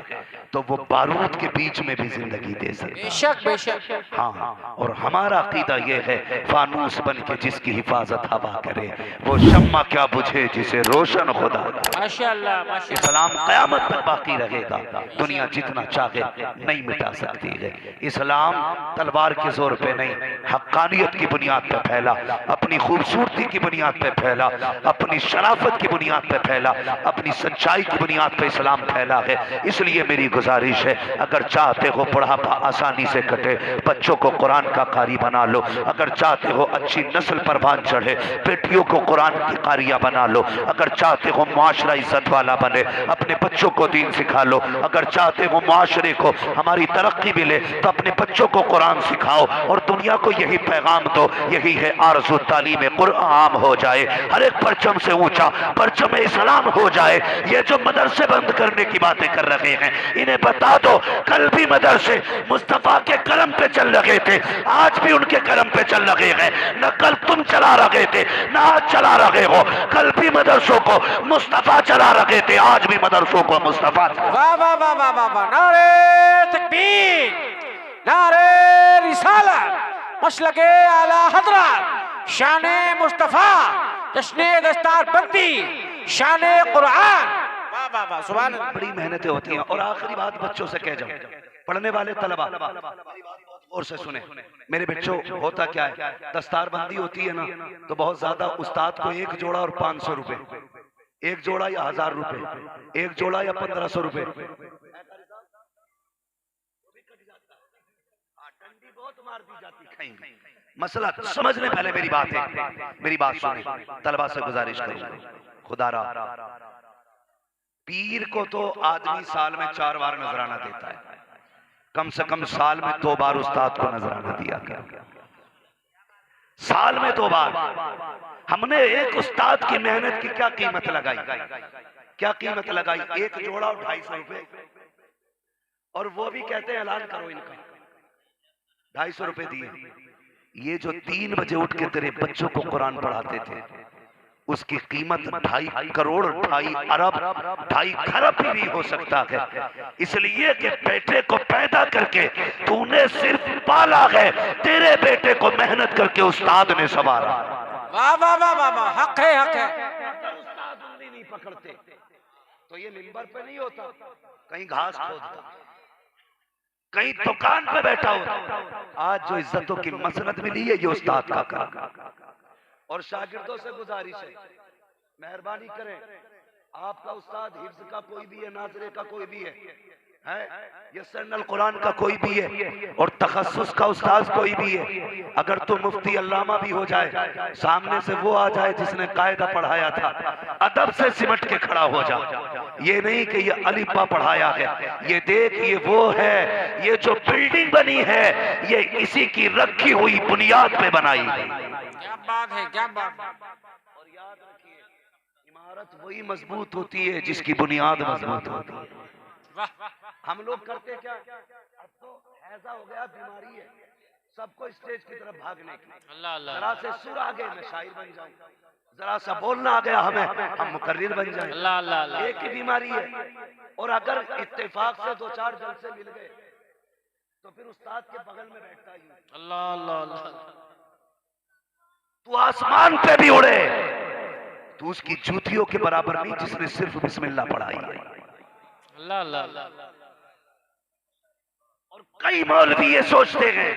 तो वो बारूद के बीच में भी जिंदगी दे सकता है। बेशक बेशक। हाँ, और हमारा अकीदा ये है, फानूस बन के जिसकी हिफाजत हवा करे, वो शम्मा क्या बुझे जिसे रोशन खुदा। माशाअल्लाह माशाअल्लाह। इस्लाम क़यामत तक बाकी रहेगा, दुनिया जितना चाहे नहीं मिटा सकती है। इस्लाम तलवार के जोर पे नहीं, हक्कानियत की बुनियाद पे फैला, अपनी खूबसूरती की बुनियाद पे फैला, अपनी शराफत की बुनियाद पे फैला, अपनी सच्चाई की बुनियाद पे इस्लाम फैला है। इसलिए मेरी गुजारिश है, अगर चाहते हो बुढ़ापा आसानी से कटे, बच्चों को कुरान का कारी बना लो। अगर चाहते हो अच्छी नस्ल परवान चढ़े, बेटियों को कुरान की कारियां बना लो। अगर चाहते हो मुआशरा इज्जत वाला बने, अपने बच्चों को दीन सिखा लो। अगर चाहते हो मुआशरे को हमारी तरक्की मिले, तो अपने बच्चों को कुरान सिखाओ और दुनिया को यही पैगाम दो। यही है आरज़ू तालीम कुरान हो जाए, हर एक परचम से ऊंचा परचम इस्लाम हो जाए। ये जो मदरसे बंद करने की बातें कर रहे हैं, इन्हें बता दो कल भी मदरसे मुस्तफा के कलम पे चल रहे थे, आज भी उनके कलम पे चल रहे हैं। न कल तुम चला रहे थे, न आज चला रहे हो। कल भी मदरसों को मुस्तफा चला रहे थे, आज भी मदरसों को मुस्तफा। वाह वाह वाह वाह वाह वाह। नारे तकबीर, नारे रिसालत, मसलके आला हज़रत, शाने मुस्तफा, जश्ने दस्तार बंदी, शाने कुरान। वाह वाह वाह, सुभान अल्लाह। बड़ी मेहनतें होती हैं। और आखिरी बात बच्चों से कह जाऊं, पढ़ने वाले तलबा और से सुने मेरे बच्चों, होता क्या है, दस्तार बंदी होती है ना, तो बहुत ज्यादा उस्ताद को एक जोड़ा और 500 रुपए, एक जोड़ा या 1000 रुपए, एक जोड़ा या 1500 रुपए। मसला समझने पहले मेरी बात है, मेरी बात सुने, तलबा से गुजारिश करूंगा, खुदारा पीर को तो आदमी साल में 4 बार नजराना देता है, कम से कम साल में 2 बार उस्ताद को नजराना दिया गया। साल में 2 बार। हमने एक उस्ताद की मेहनत की क्या कीमत लगाई, क्या कीमत लगाई? एक जोड़ा और 250 रुपए, और वो भी कहते हैं ऐलान करो इनका, 250 रुपए दिए। ये जो 3 बजे उठ के तेरे बच्चों को कुरान पढ़ाते थे, उसकी कीमत 2.5 करोड़, 2.5 अरब, 2.5 खरब भी नहीं हो सकता है। इसलिए कि बेटे को पैदा करके तूने सिर्फ पाला है, तेरे बेटे को मेहनत करके उस्ताद ने संवारा। वाह वाह वाह वाह वाह, हक है हक है। उस्ताद उंगली नहीं पकड़ते तो ये मिंबर पे नहीं होता, कहीं घास खोदता, कहीं दुकान पे बैठा होता। आज जो इज्जतों की मसनद मिली है, ये उस्ताद का काम। और शागिर्दों से गुजारिश है, मेहरबानी करें, आपका उस्ताद हिफ्ज का कोई भी है, नाज़रे का कोई भी है, यस्सरनल कुरान का कोई भी है, और तखस्सुस का उस्ताद कोई भी है। अगर तो मुफ्ती अल्लामा भी हो जाए, सामने से वो आ जाए जिसने कायदा पढ़ाया था, अदब से सिमट के खड़ा हो जा। ये नहीं कि ये अलीफा पढ़ाया है, ये देख ये वो है, ये जो बिल्डिंग बनी है ये इसी की रखी हुई बुनियाद पे बनाई गई। क्या बात है, क्या बात है। और याद रखिए, इमारत वही मजबूत होती है जिसकी बुनियाद मजबूत होती है। हम लोग करते क्या, अब तो ऐसा हो गया, बीमारी है सबको स्टेज की तरफ भागने की। अल्लाह अल्लाह। जरा से सुर आ गए मैं शायर बन जाऊं, जरा सा बोलना आ गया हमें हम मुकर्रिर बन जाएं। अल्लाह अल्लाह अल्लाह। एक ही बीमारी है। और अगर इत्तेफाक से 2-4 जलसे मिल गए तो फिर उस्ताद के बगल में बैठता ही। अल्लाह अल्लाह अल्लाह। तू आसमान पे भी उड़े, तू उसकी जूतियों के बराबर नहीं जिसने सिर्फ बिस्मिल्लाह पढ़ाई है। अल्लाह अल्लाह अल्लाह। और कई मौलवी ये सोचते हैं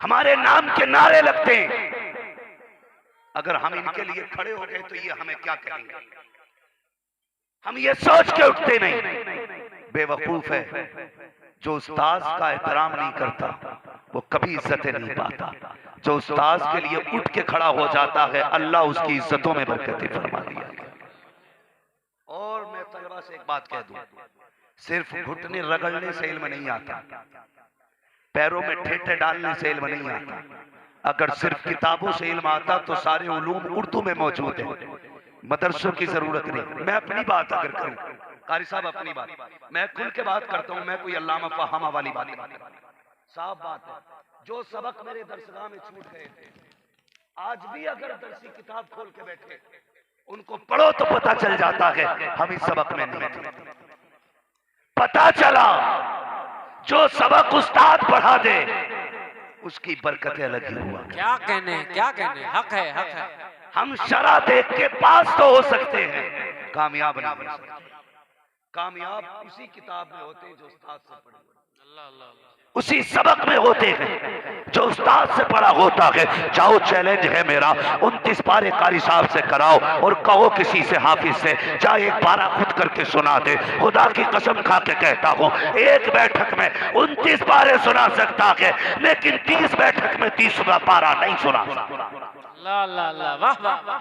हमारे नाम के नारे लगते हैं। अगर हम इनके लिए खड़े हो गए तो ये हमें क्या कहेंगे? हम ये सोच के उठते नहीं। बेवकूफ है जो उस्ताद का एहतराम नहीं करता, वो कभी इज्जतें नहीं पाता। जो उस्ताद के लिए उठ के खड़ा हो जाता है, अल्लाह उसकी इज्जतों में बरकतें फरमा दिया। और मैं तलबा से एक बात कह दूं, सिर्फ घुटने रगड़ने से इल्म नहीं आता, पैरों में ठेठे डालने से इल्म नहीं आता। अगर सिर्फ किताबों से इल्म आता तो सारे उलूम उर्दू में मौजूद हैं, मदरसों की जरूरत नहीं। मैं अपनी बात अगर करूं, कारी साहब अपनी बात, मैं खुल के बात करता हूं, मैं कोई अल्लामा फहामा वाली बात नहीं। साफ बात है, जो सबक मेरे दरसगाह में छूट गए थे, आज भी अगर दरसी किताब खोल के बैठे उनको पढ़ो तो पता चल जाता है हम इस सबक में नहीं थे। पता चला जो सबक उस्ताद पढ़ा दे उसकी बरकतें अलग ही हुआ। क्या कहने, क्या कहने, हक है, हक है। हम शरा देख के पास तो हो सकते हैं, कामयाब नहीं हो सकते। कामयाब उसी किताब में होते हैं जो उस्ताद से पढ़े, उसी सबक में होते हैं जो उस्ताद से पढ़ा होता है। जाओ, चैलेंज है मेरा, 29 पारे कारी साहब से कराओ और कहो किसी से हाफिज से जा एक पारा खुद करके सुना दे। खुदा की कसम खा के कहता हूँ, एक बैठक में 29 पारे सुना सकता है, लेकिन 30 बैठक में 30वां पारा नहीं सुना सकता। ला ला ला, वाह वाह वाह।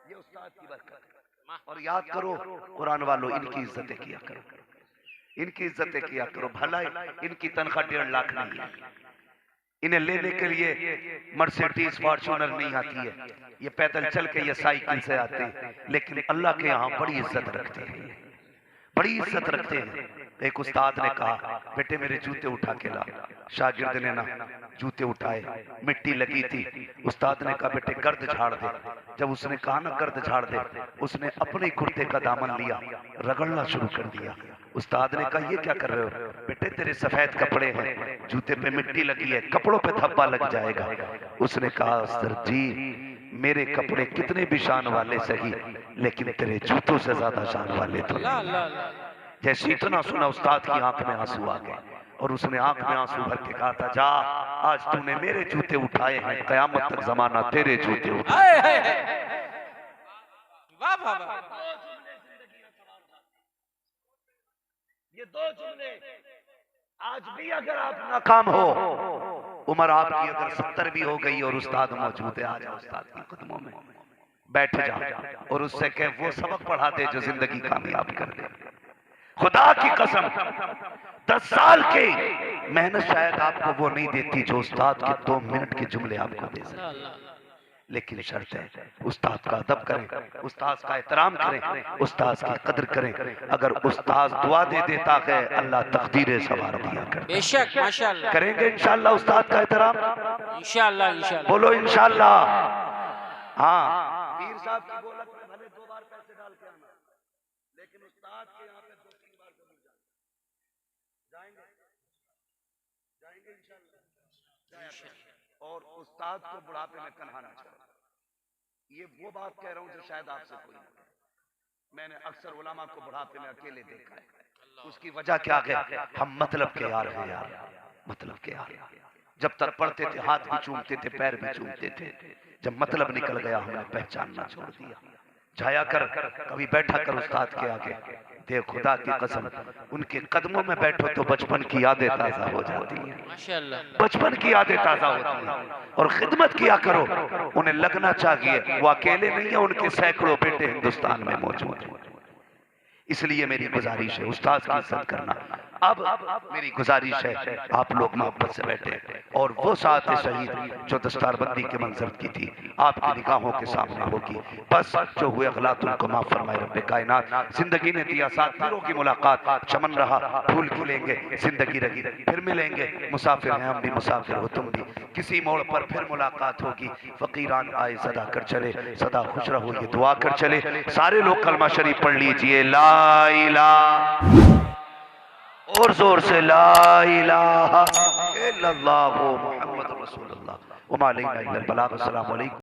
ये उस्ताद की बरकत है। और याद करो कुरान वालों, इनकी इज्जतें किया करो, इनकी इज्जतें किया करो। भला इनकी तनख्वाह 1.5 लाख नहीं है, इन्हें लेने के लिए मर्सिडीज फॉर्च्यूनर नहीं आती है, ये पैदल चल के ये साइकिल से आते हैं, लेकिन अल्लाह के यहाँ बड़ी इज्जत रखते हैं, बड़ी इज्जत रखते हैं। एक उस्ताद ने कहा, बेटे मेरे जूते उठा के ला। शागिर्द ने ना जूते उठाए, मिट्टी लगी थी। उस्ताद ने कहा, बेटे गर्द झाड़ दे। जब उसने कहा ना गर्द झाड़ दे, उसने अपने कुर्ते का दामन लिया, रगड़ना शुरू कर दिया। उस्ताद ने कहा, ये क्या कर रहे हो? बेटे तेरे सफेद कपड़े हैं, जूते पे मिट्टी लगी है, कपड़ों पे धब्बा लग जाएगा। उसने कहा, सर जी मेरे कपड़े कितने भी शान वाले सही, लेकिन तेरे जूतों से ज्यादा शान वाले तो। जैसे इतना सुना, उस्ताद की आंख में आंसू आ गए और उसने आंख में आंसू भर के कहा था, जा आज तूने मेरे जूते उठाए हैं, कयामत तक जमाना तेरे जूते उठाए। ये 2 जुमले आज भी अगर आप नाकाम हो, उम्र आपकी अगर 70 भी हो गई और उस्ताद मौजूद है, आ जाओ उस्ताद के कदमों में बैठ जाओ और उससे कह वो सबक पढ़ा दे जो जिंदगी कामयाब कर दे। खुदा की कसम 10 साल की मेहनत शायद आपको वो नहीं देती जो उस्ताद के 2 मिनट के जुमले आपको दे सकते, लेकिन शर्त है उस्ताद का अदब करें, उस्ताद का एहतराम करें, उस्ताद की कदर करें। अगर उस्ताद दुआ दे देता है, अल्लाह तकदीरें सवार दिया कर। बेशक, माशाअल्लाह करेंगे इंशाअल्लाह उस्ताद का एहतराम, इंशाअल्लाह, इंशाअल्लाह। बोलो इंशाअल्लाह। हाँ, पीर साहब की गोलक में भले 2 बार पैसे डाल के आना, लेकिन उस्ताद के यहाँ पे 2-3 बार जरूर जाएंगे, जाएंगे इंशाअल्लाह। और उस्ताद को बुढ़ापे में कन्हाना चाहिए। ये वो बात कह रहा हूं जो शायद आपसे कोई ना करे। मैंने अक्सर उलमा को बुढ़ापे में अकेले देखा है। उसकी वजह क्या है? हम मतलब के यार हैं यार, मतलब के यार। जब तक पढ़ते थे हाथ भी चूमते थे, पैर भी चूमते थे, जब मतलब निकल गया हमने पहचानना छोड़ दिया। जाया कर, कभी बैठा कर उस्ताद के आगे, देख खुदा की कसम उनके कदमों में बैठो तो बचपन की यादें ताजा हो जाती है, माशाअल्लाह बचपन की यादें ताजा होती है। और खिदमत किया करो, उन्हें लगना चाहिए वो अकेले नहीं है, उनके सैकड़ों बेटे हिंदुस्तान में मौजूद हैं। इसलिए मेरी गुजारिश है उस्ताद की इज्जत करना। अब मेरी गुजारिश है आप लोग मोहब्बत से बैठे और वो साथ शहीद जो दस्तारबंदी के मंजर की थी आपकी निगाहों के सामने होगी। बस जो हुए गलत उनको माफ फरमाए रब्बे कायनात। जिंदगी ने दिया साथ पीरों की मुलाकात, चमन रहा फूल खिलेंगे, जिंदगी रही फिर मिलेंगे। मुसाफिर हैं हम भी, मुसाफिर हो तुम भी, किसी मोड़ पर फिर मुलाकात होगी। फकीरान आए सदा कर चले, सदा खुश रहो ये दुआ कर चले। सारे लोग कलमा शरीफ पढ़ लीजिए, ला इलाहा, और जोर से ला इलाहा इल्लल्लाह मुहम्मद रसूलुल्लाह व मा अलैना इल्लल बलाग। अस्सलामु अलैकुम।